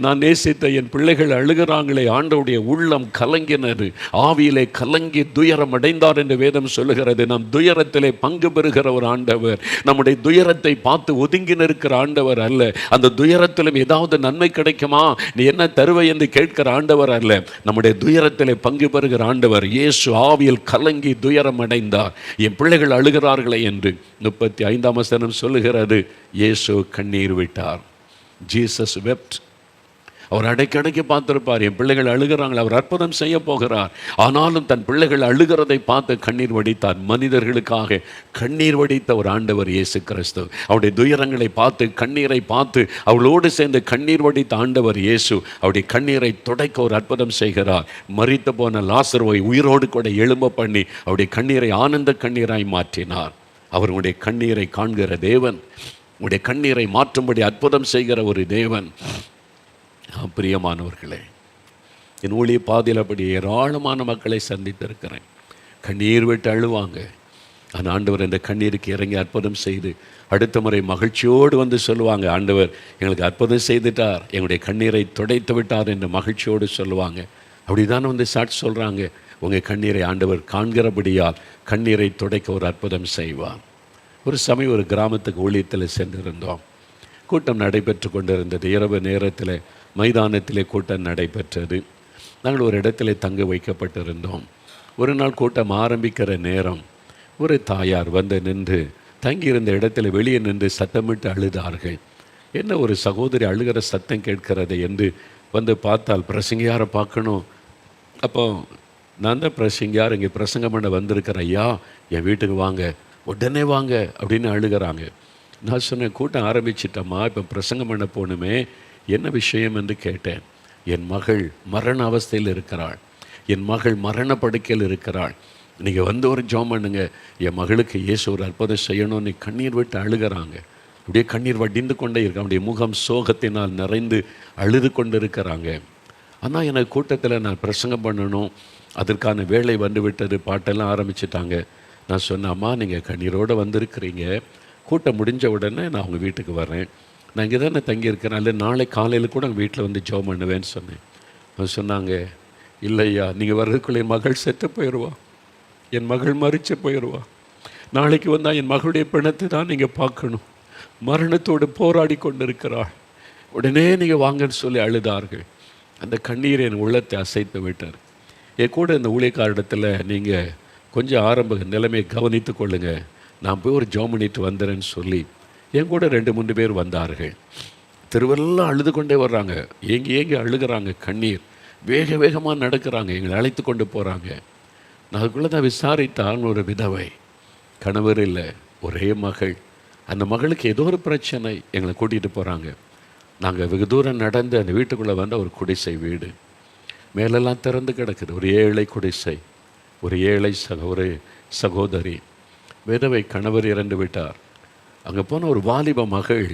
நான் நேசித்த என் பிள்ளைகள் அழுகிறாங்களே. ஆண்டவருடைய உள்ளம் கலங்கினது, ஆவியிலே கலங்கி துயரம் அடைந்தார் என்று வேதம் சொல்லுகிறது. நம் துயரத்திலே பங்கு பெறுகிற ஒரு ஆண்டவர், நம்முடைய துயரத்தை பார்த்து ஒதுங்கி நிற்கிற ஆண்டவர் அல்ல. அந்த துயரத்திலும் ஏதாவது நன்மை கிடைக்குமா, நீ என்ன தருவை என்று கேட்கிற ஆண்டவர் அல்ல. நம்முடைய துயரத்திலே பங்கு பெறுகிற ஆண்டவர். இயேசு ஆவியில் கலங்கி துயரம் அடைந்தார், என் பிள்ளைகள் அழுகிறார்களே என்று 35ஆம் வசனம் சொல்லுகிறது. இயேசு கண்ணீர் விட்டார். ஜீசஸ் வெப்ட். அவர் அடைக்கடைக்கு பார்த்திருப்பார், என் பிள்ளைகள் அழுகிறார்கள், அவர் அற்புதம் செய்ய போகிறார். ஆனாலும் தன் பிள்ளைகள் அழுகிறதை பார்த்து கண்ணீர் வடித்தார். மனிதர்களுக்காக கண்ணீர் வடித்த ஒரு ஆண்டவர் இயேசு கிறிஸ்து. அவருடைய துயரங்களை பார்த்து, கண்ணீரை பார்த்து அவளோடு சேர்ந்து கண்ணீர் வடித்த ஆண்டவர் இயேசு அவருடைய கண்ணீரை துடைக்க ஒரு அற்புதம் செய்கிறார். மரித்து போன லாசருவை உயிரோடு கூட எழும்ப பண்ணி அவருடைய கண்ணீரை ஆனந்த கண்ணீராய் மாற்றினார். அவருடைய கண்ணீரை காண்கிற தேவன், உடைய கண்ணீரை மாற்றும்படி அற்புதம் செய்கிற ஒரு தேவன். பிரியமானவர்களே, என் ஊழிய பாதையில் அப்படி ஏராளமான மக்களை சந்தித்திருக்கிறேன். கண்ணீர் விட்டு அழுவாங்க. அந்த ஆண்டவர் இந்த கண்ணீருக்கு இறங்கி அற்புதம் செய்து அடுத்த முறை மகிழ்ச்சியோடு வந்து சொல்லுவாங்க, ஆண்டவர் எங்களுக்கு அற்புதம் செய்துட்டார், எங்களுடைய கண்ணீரை துடைத்து விட்டார் என்று மகிழ்ச்சியோடு சொல்லுவாங்க. அப்படி தானே வந்து சாட்சி சொல்கிறாங்க. உங்கள் கண்ணீரை ஆண்டவர் காண்கிறபடியால் கண்ணீரை துடைக்க ஒரு அற்புதம் செய்வார். ஒரு சமயம் ஒரு கிராமத்துக்கு ஊழியத்தில் சென்றிருந்தோம். கூட்டம் நடைபெற்று கொண்டிருந்தது. இரவு நேரத்தில் மைதானத்திலே கூட்டம் நடைபெற்றது. நாங்கள் ஒரு இடத்துல தங்க வைக்கப்பட்டிருந்தோம். ஒரு நாள் கூட்டம் ஆரம்பிக்கிற நேரம் ஒரு தாயார் வந்து நின்று தங்கியிருந்த இடத்துல வெளியே நின்று சத்தமிட்டு அழுதார்கள். என்ன ஒரு சகோதரி அழுகிற சத்தம் கேட்கிறது என்று வந்து பார்த்தால், பிரசங்கியாரை பார்க்கணும். அப்போ நான் தான் பிரசங்கியார், இங்கே பிரசங்கம் பண்ண வந்திருக்கிற ஐயா, என் வீட்டுக்கு வாங்க, உடனே வாங்க அப்படின்னு அழுகிறாங்க. நான் சொன்னேன், கூட்டம் ஆரம்பிச்சிட்டம்மா, இப்போ பிரசங்கம் பண்ண போகணுமே, என்ன விஷயம் என்று கேட்டேன். என் மகள் மரண அவஸ்தையில் இருக்கிறாள், என் மகள் மரண படுக்கையில் இருக்கிறாள், நீங்கள் வந்து ஒரு ஜெபம் பண்ணுங்க, என் மகளுக்கு இயேசு ஒரு அற்புதம் செய்யணும்னு கண்ணீர் விட்டு அழுகிறாங்க. அப்படியே கண்ணீர் வடிந்து கொண்டே இருக்க, அவருடைய முகம் சோகத்தினால் நிறைந்து அழுது கொண்டு இருக்கிறாங்க. ஆனால் எனக்கு கூட்டத்தில் நான் பிரசங்கம் பண்ணணும், அதற்கான வேலை வந்து விட்டது, பாட்டெல்லாம் ஆரம்பிச்சிட்டாங்க. நான் சொன்னேன், அம்மா நீங்கள் கண்ணீரோடு வந்திருக்கிறீங்க, கூட்டம் முடிஞ்ச உடனே நான் உங்கள் வீட்டுக்கு வரேன், நான் இங்கே தானே தங்கியிருக்கிறேன், இல்லை நாளை காலையில் கூட உங்கள் வீட்டில் வந்து ஜெபம் பண்ணுவேன்னு சொன்னேன். அவங்க சொன்னாங்க, இல்லையா, நீங்கள் வர்றதுக்குள்ளே என் மகள் செத்து போயிடுவா, என் மகள் மறிச்சு போயிடுவா, நாளைக்கு வந்தால் என் மகளுடைய பிணத்தை தான் நீங்கள் பார்க்கணும், மரணத்தோடு போராடி கொண்டு இருக்கிறாள், உடனே நீங்கள் வாங்கன்னு சொல்லி அழுதார்கள். அந்த கண்ணீர் என் உள்ளத்தை அசைத்து விட்டார். என் கூட இந்த ஊழியக்காரிடத்தில் நீங்கள் கொஞ்சம் ஆரம்ப நிலைமையை கவனித்து கொள்ளுங்கள், நான் போய் ஒரு ஜெபம் பண்ணிட்டு வந்துடுறேன்னு சொல்லி என் கூட 2-3 பேர் வந்தார்கள். திருவெல்லாம் அழுது கொண்டே வர்றாங்க, ஏங்கி ஏங்கி அழுகிறாங்க, கண்ணீர் வேக வேகமாக நடக்கிறாங்க, எங்களை அழைத்து கொண்டு போகிறாங்க. நான் அதுக்குள்ளே தான் விசாரித்தான், ஒரு விதவை, கணவர் இல்லை, ஒரே மகள். அந்த மகளுக்கு ஏதோ ஒரு பிரச்சனை, எங்களை கூட்டிகிட்டு போகிறாங்க. நாங்கள் வெகு தூரம் நடந்து அந்த வீட்டுக்குள்ளே வந்து ஒரு குடிசை வீடு, மேலெல்லாம் திறந்து கிடக்குது, ஒரு ஏழை குடிசை, ஒரு ஏழை ஒரு சகோதரி, விதவை, கணவர் இறந்து விட்டார். அங்கே போன ஒரு வாலிப மகள்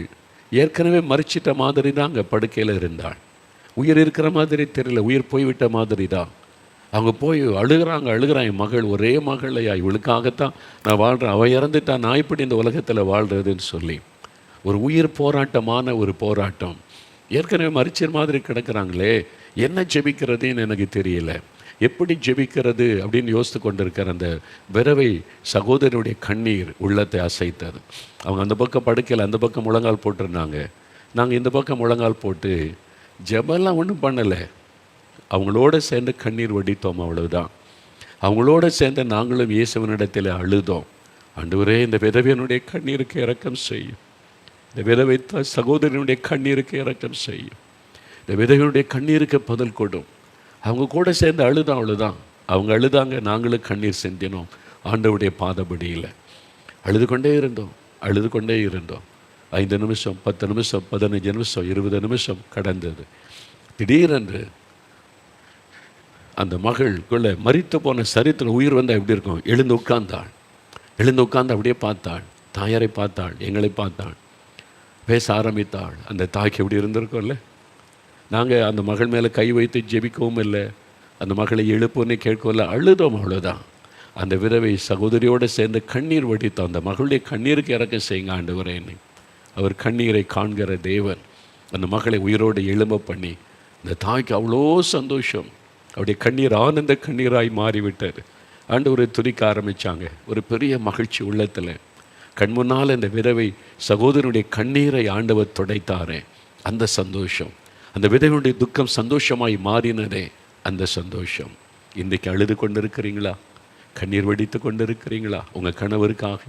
ஏற்கனவே மறிச்சிட்ட மாதிரி தான் அங்கே படுக்கையில் இருந்தாள். உயிர் இருக்கிற மாதிரி தெரியல, உயிர் போய்விட்ட மாதிரி தான். அவங்க போய் அழுகிறாங்க. என் மகள், ஒரே மகளையா, இவளுக்காகத்தான் நான் வாழ்கிறேன், அவள் இறந்துட்டா, நான் இப்படி இந்த உலகத்தில் வாழ்கிறதுன்னு சொல்லி ஒரு உயிர் போராட்டமான ஒரு போராட்டம். ஏற்கனவே மறிச்ச மாதிரி கிடக்கிறாங்களே, என்ன ஜெபிக்கிறதுன்னு எனக்கு தெரியல, எப்படி ஜெபிக்கிறது அப்படின்னு யோசித்து கொண்டிருக்கிற அந்த விரவை சகோதரனுடைய கண்ணீர் உள்ளத்தை அசைத்தது. அவங்க அந்த பக்கம் படுக்கையில் அந்த பக்கம் முழங்கால் போட்டிருந்தாங்க, நாங்கள் இந்த பக்கம் முழங்கால் போட்டு ஜெபெல்லாம் ஒன்றும் பண்ணலை, அவங்களோட சேர்ந்து கண்ணீர் வடித்தோம், அவ்வளவுதான். அவங்களோட சேர்ந்து நாங்களும் இயேசுவனிடத்தில் அழுதோம், ஆண்டவரே இந்த விதவையனுடைய கண்ணீருக்கு இரக்கம் செய்யும், இந்த விதவை சகோதரனுடைய கண்ணீருக்கு இரக்கம் செய்யும், இந்த விதவையனுடைய கண்ணீருக்கு பதில் கொடும். அவங்க கூட சேர்ந்து அழுதான், அவ்வளோதான். அவங்க அழுதாங்க, நாங்களும் கண்ணீர் செஞ்சினோம் ஆண்டவருடைய பாதபடியில். அழுது கொண்டே இருந்தோம். 5 நிமிஷம், 10 நிமிஷம், 15 நிமிஷம், 20 நிமிஷம் கடந்தது. திடீரென்று அந்த மகளுக்குள்ளே மரித்து போன சரித்திரம் உயிர் வந்தால் எப்படி இருக்கும், எழுந்து உட்கார்ந்து அப்படியே பார்த்தாள், தாயாரை பார்த்தாள், எங்களை பார்த்தாள், பேச ஆரம்பித்தாள். அந்த தாய்க்கு எப்படி இருந்திருக்கோம்ல. நாங்கள் அந்த மகள் மேலே கை வைத்து ஜெபிக்கவும் இல்லை, அந்த மகளை எழுப்புன்னு கேட்கவும் இல்லை, அழுதோம், அவ்வளோதான். அந்த விதவை சகோதரியோடு சேர்ந்து கண்ணீர் வடித்தோம். அந்த மகளுடைய கண்ணீருக்கு இறக்க செய்யுங்க ஆண்டவரேன்னு அவர் கண்ணீரை காண்கிற தேவன். அந்த மகளை உயிரோடு எழும்ப பண்ணி இந்த தாய்க்கு அவ்வளோ சந்தோஷம். அவருடைய கண்ணீர் ஆனந்த கண்ணீராய் மாறிவிட்டார். ஆண்டவரை துதிக்க ஆரம்பித்தாங்க. ஒரு பெரிய மகிழ்ச்சி உள்ளத்தில். கண் முன்னால் இந்த விதவை சகோதரனுடைய கண்ணீரை ஆண்டவர் துடைத்தாரே, அந்த சந்தோஷம், அந்த விதவையுடைய துக்கம் சந்தோஷமாய் மாறினதே, அந்த சந்தோஷம். இன்றைக்கு அழுது கொண்டு இருக்கிறீங்களா? கண்ணீர் வடித்து கொண்டு இருக்கிறீங்களா? உங்கள் கணவருக்காக,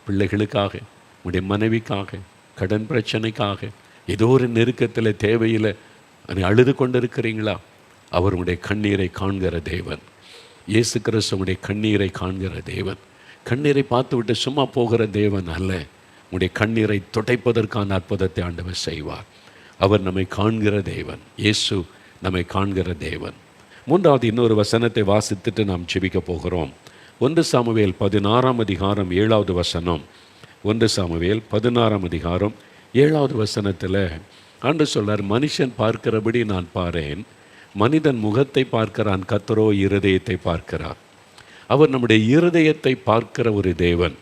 பிள்ளைகளுக்காக, உங்களுடைய மனைவிக்காக, கடன் பிரச்சனைக்காக, ஏதோ ஒரு நெருக்கத்தில் தேவையில் அழுது கொண்டு இருக்கிறீங்களா? அவர் உங்களுடைய கண்ணீரை காண்கிற தேவன். இயேசு கிறிஸ்து உங்களுடைய கண்ணீரை காண்கிற தேவன். கண்ணீரை பார்த்து விட்டு சும்மா போகிற தேவன் அல்ல. உங்களுடைய கண்ணீரை துடைப்பதற்கான அற்புதத்தை ஆண்டவர் செய்வார். அவர் நம்மை காண்கிற தேவன். இயேசு நம்மை காண்கிற தேவன். மூன்றாவது இன்னொரு வசனத்தை வாசித்துட்டு நாம் ஜெபிக்க போகிறோம். 1 சாமுவேல் 16 அதிகாரம் 7வது வசனம். 1 சாமுவேல் 16 அதிகாரம் 7வது வசனத்தில் ஆண்டவர் சொல்றார், மனுஷன் பார்க்கிறபடி நான் பாரேன், மனிதன் முகத்தை பார்க்கிறான், கர்த்தரோ இருதயத்தை பார்க்கிறார். அவர் நம்முடைய இருதயத்தை பார்க்கிற ஒரு தேவன்.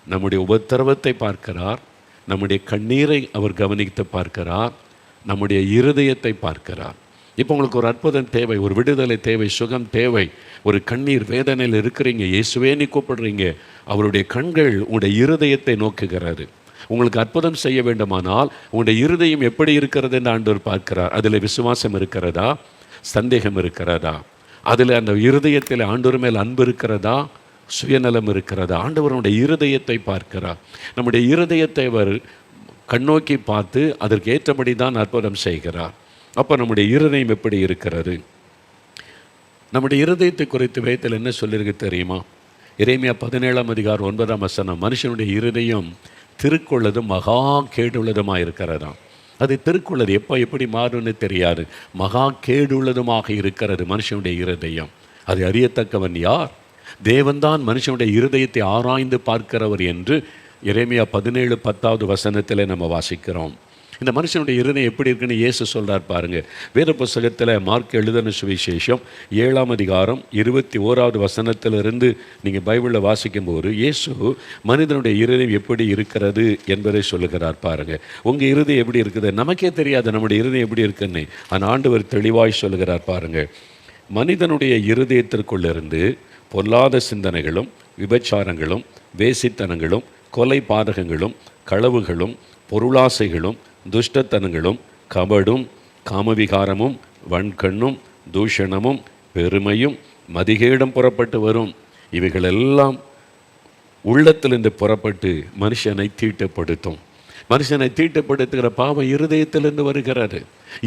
நம்முடைய உபத்திரவத்தை பார்க்கிறார், நம்முடைய கண்ணீரை அவர் கவனித்து பார்க்கிறார், நம்முடைய இருதயத்தை பார்க்கிறார். இப்போ உங்களுக்கு ஒரு அற்புதம் தேவை, ஒரு விடுதலை தேவை, சுகம் தேவை, ஒரு கண்ணீர் வேதனையில் இருக்கிறீங்க, இயேசுவே நீ கூப்பிடுறீங்க. அவருடைய கண்கள் உங்களுடைய இருதயத்தை நோக்குகிறது. உங்களுக்கு அற்புதம் செய்ய வேண்டுமானால் உங்களுடைய இருதயம் எப்படி இருக்கிறது என்று ஆண்டவர் பார்க்கிறார். அதில் விசுவாசம் இருக்கிறதா, சந்தேகம் இருக்கிறதா, அதில் அந்த இருதயத்தில் ஆண்டவர் மேல் அன்பு இருக்கிறதா, சுயநலம் இருக்கிறதா? ஆண்டவருடைய இருதயத்தை பார்க்கிறார். நம்முடைய இருதயத்தை அவர் கண்ணோக்கி பார்த்து அதற்கு ஏற்றபடி தான் அற்புதம் செய்கிறார். அப்போ நம்முடைய இருதயம் எப்படி இருக்கிறது? நம்முடைய இருதயத்தை குறித்து வேதத்தில் என்ன சொல்லியிருக்கு தெரியுமா? எரேமியா 17 அதிகாரம் 9ஆம் வசனம், மனுஷனுடைய இருதயம் திருக்குள்ளதும் மகா கேடுள்ளதுமாக இருக்கிறதாம். அது திருக்குள்ளது எப்போ எப்படி மாறும்னு தெரியாது. மகா கேடுள்ளதுமாக இருக்கிறது மனுஷனுடைய இருதயம். அதை அறியத்தக்கவன் யார்? தேவன்தான் மனுஷனுடைய இருதயத்தை ஆராய்ந்து பார்க்கிறவர் என்று எரேமியா 17:10 வசனத்தில் நம்ம வாசிக்கிறோம். இந்த மனுஷனுடைய இருதயம் எப்படி இருக்குன்னு இயேசு சொல்கிறார் பாருங்க. வேத புஸ்தகத்தில் மார்க் எழுதின சுவிசேஷம் 7ஆம் அதிகாரம் 21வது வசனத்திலிருந்து நீங்கள் பைபிளில் வாசிக்கும்போது இயேசு மனிதனுடைய இருதயம் எப்படி இருக்கிறது என்பதை சொல்லுகிறார் பாருங்க. உங்கள் இருதயம் எப்படி இருக்குது நமக்கே தெரியாது, நம்முடைய இருதயம் எப்படி இருக்குன்னு. அந்த ஆண்டவர் தெளிவாய் சொல்லுகிறார் பாருங்க. மனிதனுடைய இருதயத்திற்குள்ளிருந்து பொல்லாத சிந்தனைகளும், விபச்சாரங்களும், வேசித்தனங்களும், கொலை பாதகங்களும், களவுகளும், பொருளாசைகளும், துஷ்டத்தனங்களும், கபடும், காமவிகாரமும், வன்கண்ணும், தூஷணமும், பெருமையும், மதிகேடும் புறப்பட்டு வரும். இவைகளெல்லாம் உள்ளத்திலிருந்து புறப்பட்டு மனுஷனை தீட்டுப்படுத்தும். மனுஷனை தீட்டுப்படுத்துகிற பாவம் இருதயத்திலிருந்து வருகிறது.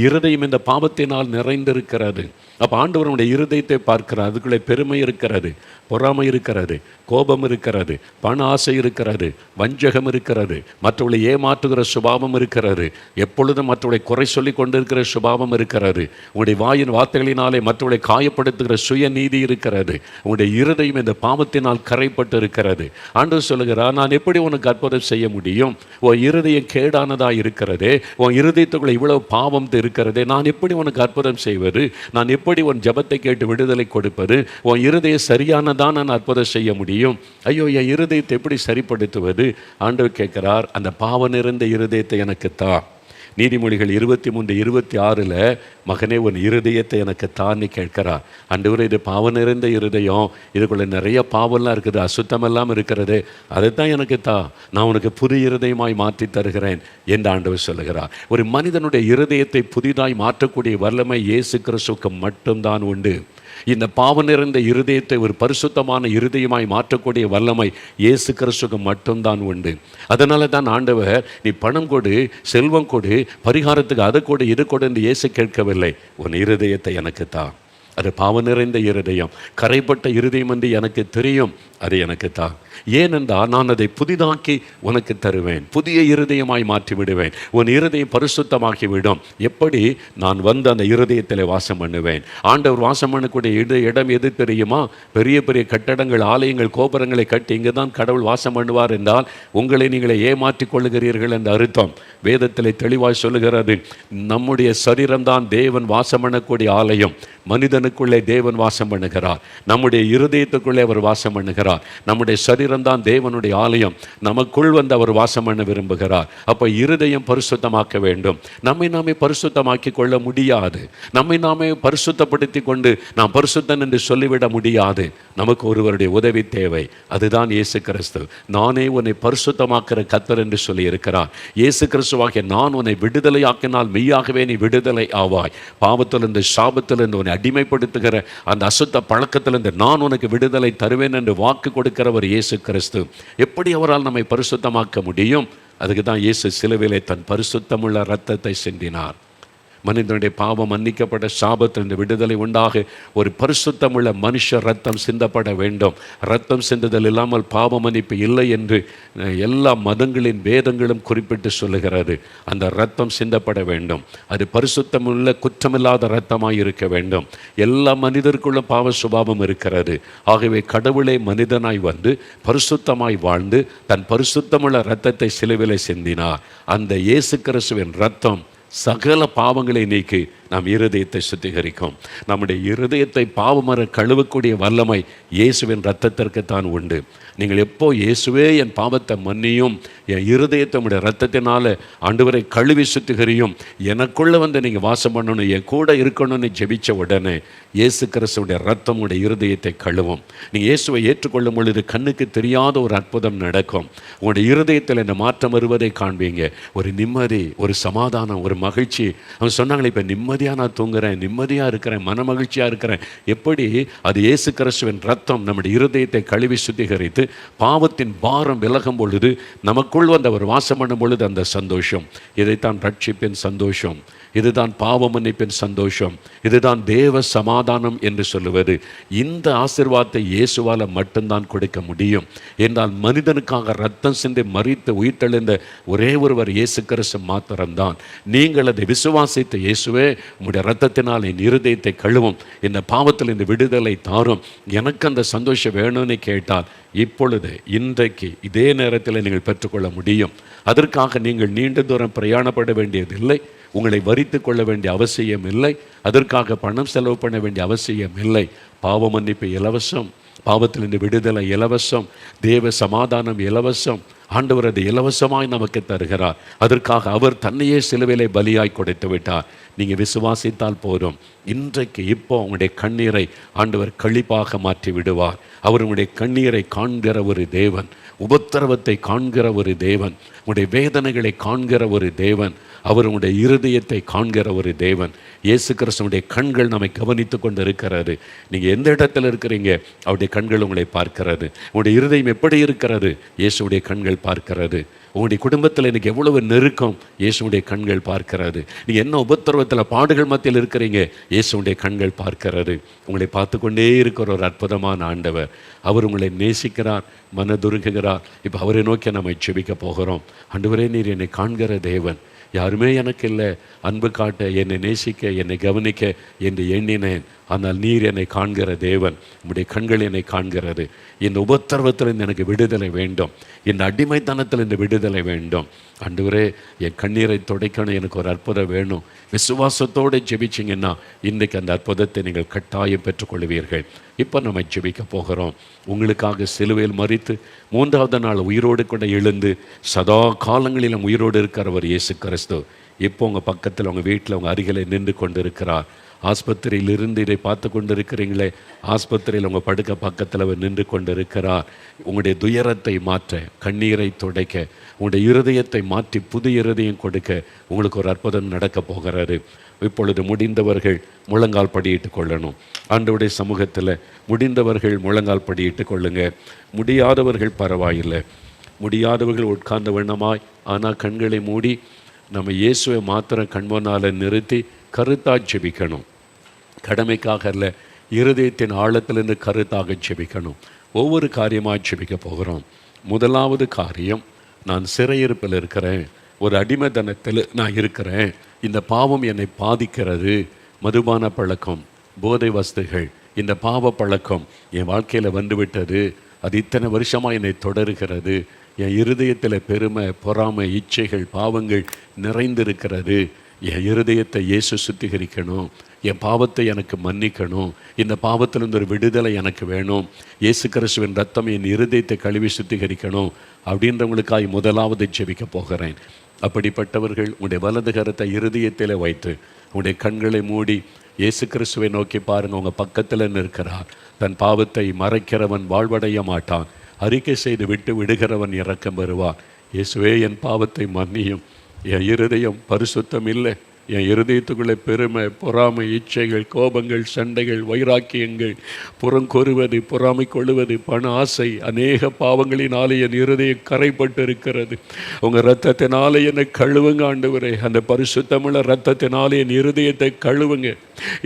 இருதயம் இந்த பாவத்தினால் நிறைந்திருக்கிறது. அப்போ ஆண்டவருடைய இருதயத்தை பார்க்கிறார். அதுக்குள்ளே பெருமை இருக்கிறது, பொறாமை இருக்கிறது, கோபம் இருக்கிறது, பண ஆசை இருக்கிறது, வஞ்சகம் இருக்கிறது, மற்றவர்களை ஏமாற்றுகிற சுபாவம் இருக்கிறது, எப்பொழுதும் மற்றவர்களை குறை சொல்லி கொண்டிருக்கிற சுபாவம் இருக்கிறது, உங்களுடைய வாயின் வார்த்தைகளினாலே மற்றவர்களை காயப்படுத்துகிற சுயநீதி இருக்கிறது. உங்களுடைய இருதயம் இந்த பாவத்தினால் கரைப்பட்டு இருக்கிறது. ஆண்டவர் சொல்லுகிறார், நான் எப்படி உனக்கு அற்புதம் செய்ய முடியும்? உன் இருதயம் கேடானதாக இருக்கிறதே, உன் இருதயத்துக்குள்ள இவ்வளவு பாவம் இருக்கிறதே, நான் எப்படி உனக்கு அற்புதம் செய்வது? நான் எப்படி உன் ஜெபத்தை கேட்டு விடுதலை கொடுப்பது? உன் இருதயம் சரியானதான் நான் அற்புதம் செய்ய முடியும். ஐயோ, என் இருதயத்தை எப்படி சரிப்படுத்துவது? ஆண்டவர் கேட்கிறார், அந்த பாவம் நிறைந்த இருதயத்தை எனக்கு தா. நீதிமொழிகள் 23:26 மகனே உன் இருதயத்தை எனக்கு தான்னு கேட்கிறார். ஆண்டவரே, இது பாவம் நிறைந்த இருதயம், இதுக்குள்ள நிறைய பாவம்லாம் இருக்குது, அசுத்தமெல்லாம் இருக்கிறது, அதைத்தான் எனக்கு தா, நான் உனக்கு புது இருதயமாய் மாற்றி தருகிறேன் என்று ஆண்டவர் சொல்லுகிறார். ஒரு மனிதனுடைய இருதயத்தை புதிதாய் மாற்றக்கூடிய வல்லமை இயேசு கிறிஸ்துவுக்கு மட்டும்தான் உண்டு. இந்த பாவம் நிறைந்த இருதயத்தை ஒரு பரிசுத்தமான இருதயமாய் மாற்றக்கூடிய வல்லமை இயேசு கிறிஸ்துவுக்கு மட்டும்தான் உண்டு. அதனால தான் ஆண்டவர், நீ பணம் கொடு, செல்வம் கொடு, பரிகாரத்துக்கு அதை கொடு, இது கொடு என்று இயேசு கேட்கவில்லை. உன் இருதயத்தை எனக்கு தா. அது பாவம் நிறைந்த இருதயம், கரைப்பட்ட இருதயம் என்று எனக்கு தெரியும், அது எனக்கு தா. ஏனென்றால் நான் அதை புதிதாக்கி உனக்கு தருவேன், புதிய இருதயமாய் மாற்றி விடுவேன், உன் இருதயம் பரிசுத்தமாக்கி விடும். எப்படி? நான் வந்து அந்த இருதயத்தில் வாசம் பண்ணுவேன். ஆண்டவர் வாசம் பண்ணக்கூடிய இடம் எது தெரியுமா? பெரிய பெரிய கட்டடங்கள், ஆலயங்கள், கோபுரங்களை கட்டி இங்கே தான் கடவுள் வாசம் பண்ணுவார் என்றால் உங்களை நீங்களே ஏமாற்றி கொள்ளுகிறீர்கள் என்ற அர்த்தம். வேதத்தில் தெளிவாய் சொல்லுகிறது, நம்முடைய சரீரம்தான் தேவன் வாசம் பண்ணக்கூடிய ஆலயம். மனிதன் மனிதனுக்குள்ளே தேவன் வாசம் பண்ணுகிறார். நம்முடைய இருதயத்துக்குள்ளே அவர் வாசம் பண்ணுகிறார். நம்முடைய சரீரம்தான் தேவனுடைய ஆலயம். நமக்குள் வந்து அவர் வாசம் பண்ண விரும்புகிறார். அப்போ இருதயம் பரிசுத்தமாக்க வேண்டும். நம்மை நாமே பரிசுத்தமாக்கி கொள்ள முடியாது. நம்மை நாமே பரிசுத்தப்படுத்தி கொண்டு நாம் பரிசுத்தன் என்று சொல்லிவிட முடியாது. நமக்கு ஒருவருடைய உதவி தேவை. அதுதான் இயேசு கிறிஸ்து. நானே உன்னை பரிசுத்தமாக்கிற கர்த்தர் என்று சொல்லி இருக்கிறார். இயேசு கிறிஸ்துவாகிய நான் உன்னை விடுதலையாக்கினால் மெய்யாகவே நீ விடுதலை ஆவாய். பாவத்திலிருந்து சாபத்திலிருந்து உன்னை அடிமைப்படுத்துகிற அந்த அசுத்த பழக்கத்திலிருந்து நான் உனக்கு விடுதலை தருவேன் என்று வாக்கு கொடுக்கிறவர் இயேசு கிறிஸ்து. எப்படி அவரால் நம்மை பரிசுத்தமாக்க முடியும்? அதுக்கு தான் இயேசு சிலுவையிலே தன் பரிசுத்தமுள்ள இரத்தத்தை சிந்தினார். மனிதனுடைய பாவம் மன்னிக்கப்பட்ட சாபத்திலிருந்து விடுதலை உண்டாக ஒரு பரிசுத்தமுள்ள மனுஷ ரத்தம் சிந்தப்பட வேண்டும். ரத்தம் சிந்துதல் இல்லாமல் பாவ மன்னிப்பு இல்லை என்று எல்லா மதங்களின் வேதங்களும் குறிப்பிட்டு சொல்லுகிறது. அந்த ரத்தம் சிந்தப்பட வேண்டும். அது பரிசுத்தமுள்ள குற்றமில்லாத இரத்தமாய் இருக்க வேண்டும். எல்லா மனிதருக்குள்ளும் பாவ சுபாவம் இருக்கிறது. ஆகவே கடவுளே மனிதனாய் வந்து பரிசுத்தமாய் வாழ்ந்து தன் பரிசுத்தமுள்ள இரத்தத்தை சிலுவையிலே சிந்தினார். அந்த இயேசு கிறிஸ்துவின் இரத்தம் சகல பாவங்களை நீக்கி நாம் இருதயத்தை சுத்திகரிக்கும். நம்முடைய இருதயத்தை பாவமர கழுவக்கூடிய வல்லமை இயேசுவின் இரத்தத்திற்குத்தான் உண்டு. நீங்கள் எப்போ இயேசுவே என் பாவத்தை மன்னியும், என் இருதயத்தை உடைய இரத்தத்தினால ஆண்டவரை கழுவி சுத்திகரியும், எனக்குள்ளே வந்து நீங்கள் வாசம் பண்ணணும், என் கூட இருக்கணும்னு ஜெபிச்ச உடனே இயேசு கிறிஸ்துவுடைய இரத்தம் உடைய இருதயத்தை கழுவும். நீங்கள் இயேசுவை ஏற்றுக்கொள்ளும் பொழுது கண்ணுக்கு தெரியாத ஒரு அற்புதம் நடக்கும். உங்களுடைய இருதயத்தில் இந்த மாற்றம் வருவதை காண்பீங்க. ஒரு நிம்மதி, ஒரு சமாதானம், ஒரு மகிழ்ச்சி. அவங்க சொன்னாங்களே, இப்போ நிம்மதியாக நான் தூங்குறேன், நிம்மதியாக இருக்கிறேன், மன மகிழ்ச்சியாக இருக்கிறேன். எப்படி? அது இயேசு கிறிஸ்துவின் இரத்தம் நம்முடைய இருதயத்தை கழுவி சுத்திகரித்து பாவத்தின் பாரம் விலகும் பொழுது நமக்குள் வந்து அவர் வாசம் பண்ணும் பொழுது அந்த சந்தோஷம். இதைத்தான் ரட்சிப்பின் சந்தோஷம், இதுதான் பாவ மன்னிப்பின் சந்தோஷம், இதுதான் தேவ சமாதானம் என்று சொல்லுவது. இந்த ஆசீர்வாதத்தை இயேசுவால் மட்டும்தான் கொடுக்க முடியும். என்றால் மனிதனுக்காக ரத்தம் சிந்தி மரித்து உயிர்த்தெழுந்த ஒரே ஒருவர் இயேசு கிறிஸ்து மாத்திரம்தான். நீங்கள் அதை விசுவாசித்த இயேசுவே உங்களுடைய ரத்தத்தினால் என் இருதயத்தை கழுவும், இந்த பாவத்தில் இந்த விடுதலை தாரும், எனக்கு அந்த சந்தோஷம் வேணும்னு கேட்டால் இப்பொழுது இன்றைக்கு இதே நேரத்தில் நீங்கள் பெற்றுக்கொள்ள முடியும். அதற்காக நீங்கள் நீண்ட தூரம் பிரயாணப்பட வேண்டியதில்லை. உங்களை வரித்து கொள்ள வேண்டிய அவசியம் இல்லை. அதற்காக பணம் செலவு பண்ண வேண்டிய அவசியம் இல்லை. பாவ மன்னிப்பு இலவசம், பாவத்திலிருந்து விடுதலை இலவசம், தேவ சமாதானம் இலவசம். ஆண்டவர் அதை இலவசமாய் நமக்கு தருகிறார். அதற்காக அவர் தன்னையே சிலுவையிலே பலியாய் கொடுத்து விட்டார். நீங்கள் விசுவாசித்தால் போதும். இன்றைக்கு இப்போ உங்களுடைய கண்ணீரை ஆண்டவர் களிப்பாக மாற்றி விடுவார். அவர் உங்களுடைய கண்ணீரை காண்கிற ஒரு தேவன், உபத்திரவத்தை காண்கிற ஒரு தேவன், உங்களுடைய வேதனைகளை காண்கிற ஒரு தேவன், அவர் உங்களுடைய இருதயத்தை காண்கிற ஒரு தேவன். இயேசு கிறிஸ்துவுடைய கண்கள் நம்மை கவனித்து கொண்டு இருக்கிறது. நீங்கள் எந்த இடத்துல இருக்கிறீங்க, அவருடைய கண்கள் உங்களை பார்க்கிறது. உங்களுடைய இருதயம் எப்படி இருக்கிறது, இயேசுடைய கண்கள் பார்க்கிறது. உங்களுடைய குடும்பத்தில் எனக்கு எவ்வளவு நெருக்கம், இயேசுடைய கண்கள் பார்க்கிறது. நீங்கள் என்ன உபத்திரவத்தில் பாடுகள் மத்தியில் இருக்கிறீங்க, இயேசுடைய கண்கள் பார்க்கிறது. உங்களை பார்த்து கொண்டே இருக்கிற ஒரு அற்புதமான ஆண்டவர். அவர் உங்களை நேசிக்கிறார், மனதுருகுகிறார். இப்போ அவரை நோக்கி நம்ம ஜெபிக்க போகிறோம். ஆண்டவரே, நீர் என்னை காண்கிற தேவன், யாருமே எனக்கு இல்லை, அன்பு காட்ட, என்னை நேசிக்க, என்னை கவனிக்க என்று எண்ணினேன். ஆனால் நீர் என்னை காண்கிற தேவன், உம்முடைய கண்கள் என்னை காண்கிறது. இந்த உபத்திரவத்திலிருந்து எனக்கு விடுதலை வேண்டும், இந்த அடிமைத்தனத்திலிருந்து விடுதலை வேண்டும். ஆண்டவரே, என் கண்ணீரை துடைக்கணும், எனக்கு ஒரு அற்புதம் வேணும். விசுவாசத்தோடு ஜெபிச்சிங்கன்னா இன்றைக்கு அந்த அற்புதத்தை நீங்கள் கட்டாயம் பெற்றுக்கொள்வீர்கள். இப்போ நம்ம ஜெபிக்க போகிறோம். உங்களுக்காக சிலுவையில் மரித்து 3வது நாள் உயிரோடு கூட எழுந்து சதா காலங்களிலும் உயிரோடு இருக்கிறவர் இயேசு கிறிஸ்து இப்போ உங்கள் பக்கத்தில், உங்கள் வீட்டில், உங்கள் அருகில் நின்று கொண்டு இருக்கிறார். ஆஸ்பத்திரியில் இருந்து இதை பார்த்து கொண்டு இருக்கிறீங்களே, ஆஸ்பத்திரியில் உங்கள் படுக்க பக்கத்தில் அவர் நின்று கொண்டு இருக்கிறார். உங்களுடைய துயரத்தை மாற்ற, கண்ணீரை துடைக்க, உங்களுடைய இருதயத்தை மாற்றி புது இருதயம் கொடுக்க உங்களுக்கு ஒரு அற்புதம் நடக்க போகிறாரு. இப்பொழுது முடிந்தவர்கள் முழங்கால் படியிட்டு கொள்ளணும். ஆண்டவருடைய சமூகத்தில் முடிந்தவர்கள் முழங்கால் படியிட்டு கொள்ளுங்க. முடியாதவர்கள் பரவாயில்லை. முடியாதவர்கள் உட்கார்ந்த வண்ணமாய், ஆனால் கண்களை மூடி நம்ம இயேசுவை மாத்திரம் கண்முன்னால் நிறுத்தி கருத்தாக ஜெபிக்கணும். கடமைக்காக அல்ல, இருதயத்தின் ஆழத்திலிருந்து கருத்தாக ஜெபிக்கணும். ஒவ்வொரு காரியமாக ஜெபிக்க போகிறோம். முதலாவது காரியம், நான் சிறையிருப்பில் இருக்கிறேன், ஒரு அடிமைத்தனத்தில் நான் இருக்கிறேன், இந்த பாவம் என்னை பாதிக்கிறது. மதுபான பழக்கம், போதை வஸ்துகள், இந்த பாவ பழக்கம் என் வாழ்க்கையில் வந்துவிட்டது. அது இத்தனை வருஷமாக என்னை தொடருகிறது. என் இருதயத்தில் பெருமை, பொறாமை, இச்சைகள், பாவங்கள் நிறைந்திருக்கிறது. என் இருதயத்தை இயேசு சுத்திகரிக்கணும், என் பாவத்தை எனக்கு மன்னிக்கணும், இந்த பாவத்திலிருந்து ஒரு விடுதலை எனக்கு வேணும், இயேசு கிறிஸ்துவின் ரத்தம் என் இருதயத்தை கழுவி சுத்திகரிக்கணும் அப்படின்றவங்களுக்காக முதலாவது ஜெபிக்க போகிறேன். அப்படிப்பட்டவர்கள் உங்களுடைய வலது கரத்தை இருதயத்தில் வைத்து உங்களுடைய கண்களை மூடி இயேசு கிறிஸ்துவை நோக்கி பாருங்கள். உங்கள் பக்கத்தில் நிற்கிறார். தன் பாவத்தை மறைக்கிறவன் வாழ்வடைய மாட்டான், அறிக்கை செய்து விட்டு விடுகிறவன் இரக்கம் பெறுவான். இயேசுவே, என் பாவத்தை மன்னியும், என் இருதயம் பரிசுத்தம் இல்லை, என் இருதயத்துக்குள்ளே பெருமை, பொறாமை, இச்சைகள், கோபங்கள், சண்டைகள், வைராக்கியங்கள், புறங்கொருவது, பொறாமை கொள்ளுவது, பண ஆசை, அநேக பாவங்களினாலே என் இருதயம் கரைப்பட்டு இருக்கிறது. உங்கள் இரத்தத்தினாலே என்னை கழுவுங்க ஆண்டவரே. அந்த பரிசுத்தமுள்ள இரத்தத்தினாலே என் இருதயத்தை கழுவுங்க.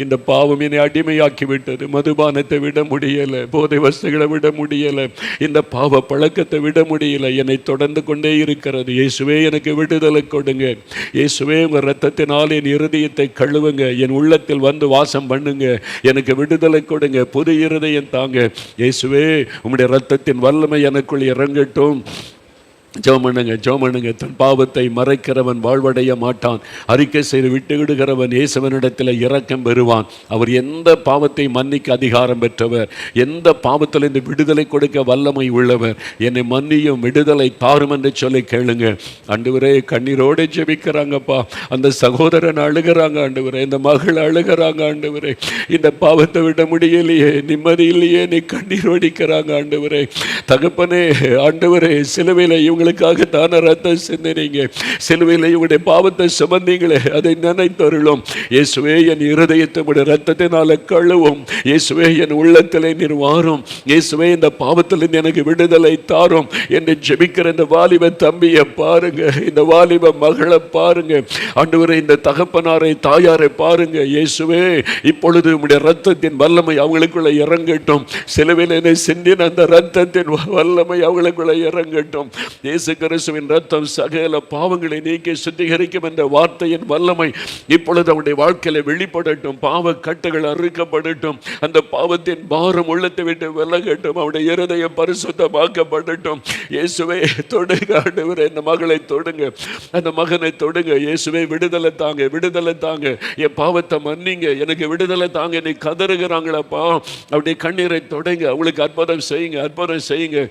இந்த பாவம் என்னை அடிமையாக்கி விட்டது. மதுபானத்தை விட முடியலை, போதை வஸ்துகளை விட முடியலை, இந்த பாவ பழக்கத்தை விட முடியலை, என்னை தொடர்ந்து கொண்டே இருக்கிறது. இயேசுவே, எனக்கு விடுதலை கொடுங்க. இயேசுவே, உங்கள் இரத்தத்தினால் என் இருதயத்தை கழுவுங்க, என் உள்ளத்தில் வந்து வாசம் பண்ணுங்க, எனக்கு விடுதலை கொடுங்க, புது இருதயம் தாங்க. இயேசுவே, உம்முடைய இரத்தத்தின் வல்லமை எனக்குள் இறங்கட்டும். ஜெபம். தன் பாவத்தை மறைக்கிறவன் வாழ்வடைய மாட்டான், அறிக்கை செய்து விட்டு விடுகிறவன் இயேசுவனிடத்தில் இரக்கம் பெறுவான். அவர் எந்த பாவத்தை மன்னிக்க அதிகாரம் பெற்றவர், எந்த பாவத்திலிருந்து விடுதலை கொடுக்க வல்லமை உள்ளவர். என்னை மன்னியும், விடுதலை தாரும் என்று சொல்லி கேளுங்க. ஆண்டவரே, கண்ணீரோடு ஜெபிக்கிறாங்கப்பா. அந்த சகோதரன் அழுகிறாங்க ஆண்டவரே, இந்த மகள் அழுகிறாங்க ஆண்டவரே. இந்த பாவத்தை விட முடியலையே, நிம்மதி இல்லையே, நீ கண்ணீர் வடிக்கிறாங்க ஆண்டவரே. தகப்பனே, ஆண்டவரே, சிலுவையில் இவங்களுக்காக தான ரத்தம் சிந்தினீங்க, சிலுவையில் இவங்களுடைய பாவத்தை சுமந்தீங்களே, அதை நினைத்தருளும். இயேசுவே, என் இருதயத்தை உடைய ரத்தத்தினால கழுவும். இயேசுவே, என் உள்ளத்திலே நீர் வாரும். இயேசுவே, இந்த பாவத்திலிருந்து எனக்கு விடுதலை தாரும் என்று ஜெபிக்கிற இந்த வாலிப தம்பியை பாருங்க, இந்த வாலிப மகளை பாருங்க ஆண்டவரே, இந்த தகப்பனாரை, தாயாரை பாருங்க. இயேசுவே, இப்பொழுது உம்முடைய ரத்தத்தின் வல்லமை அவங்களுக்குள்ள இறங்கட்டும். சிலுவையில் சிந்தின அந்த ரத்தத்தின் வல்லமை அவங்களுக்குள்ள இறங்கட்டும். இயேசு கிறிஸ்துவின் ரத்தம் சகல பாவங்களை நீக்கி சுத்திகரிக்கும் என்ற வார்த்தையின் வல்லமை இப்பொழுது அவருடைய வாழ்க்கையில வெளிப்படட்டும். பாவ கட்டுகள் அறுக்கப்படட்டும். அந்த பாவத்தின் பாரம் உள்ளத்தை விட்டு விலகட்டும். அவருடைய இருதயம் பரிசுத்தமாக்கப்படட்டும். இயேசுவே, தொடுங்க ஆண்டவரே, இந்த மகளை தொடுங்க, அந்த மகனை தொடுங்க. இயேசுவே, விடுதலை தாங்க, விடுதலை தாங்க, என் பாவத்தை மன்னிங்க, எனக்கு விடுதலை தாங்க. நீ கதறுகிறாங்களப்பா, அவருடைய கண்ணீரை தொடுங்க, அவளுக்கு அற்புதம் செய்யுங்க, அற்புதம் செய்யுங்க.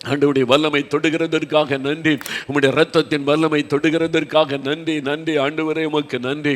ஆண்டவருடைய வல்லமை தொடுகிறதற்காக நன்றி. உம்முடைய இரத்தத்தின் வல்லமை தொடுகிறதற்காக நன்றி. நன்றி ஆண்டவரே, உமக்கு நன்றி.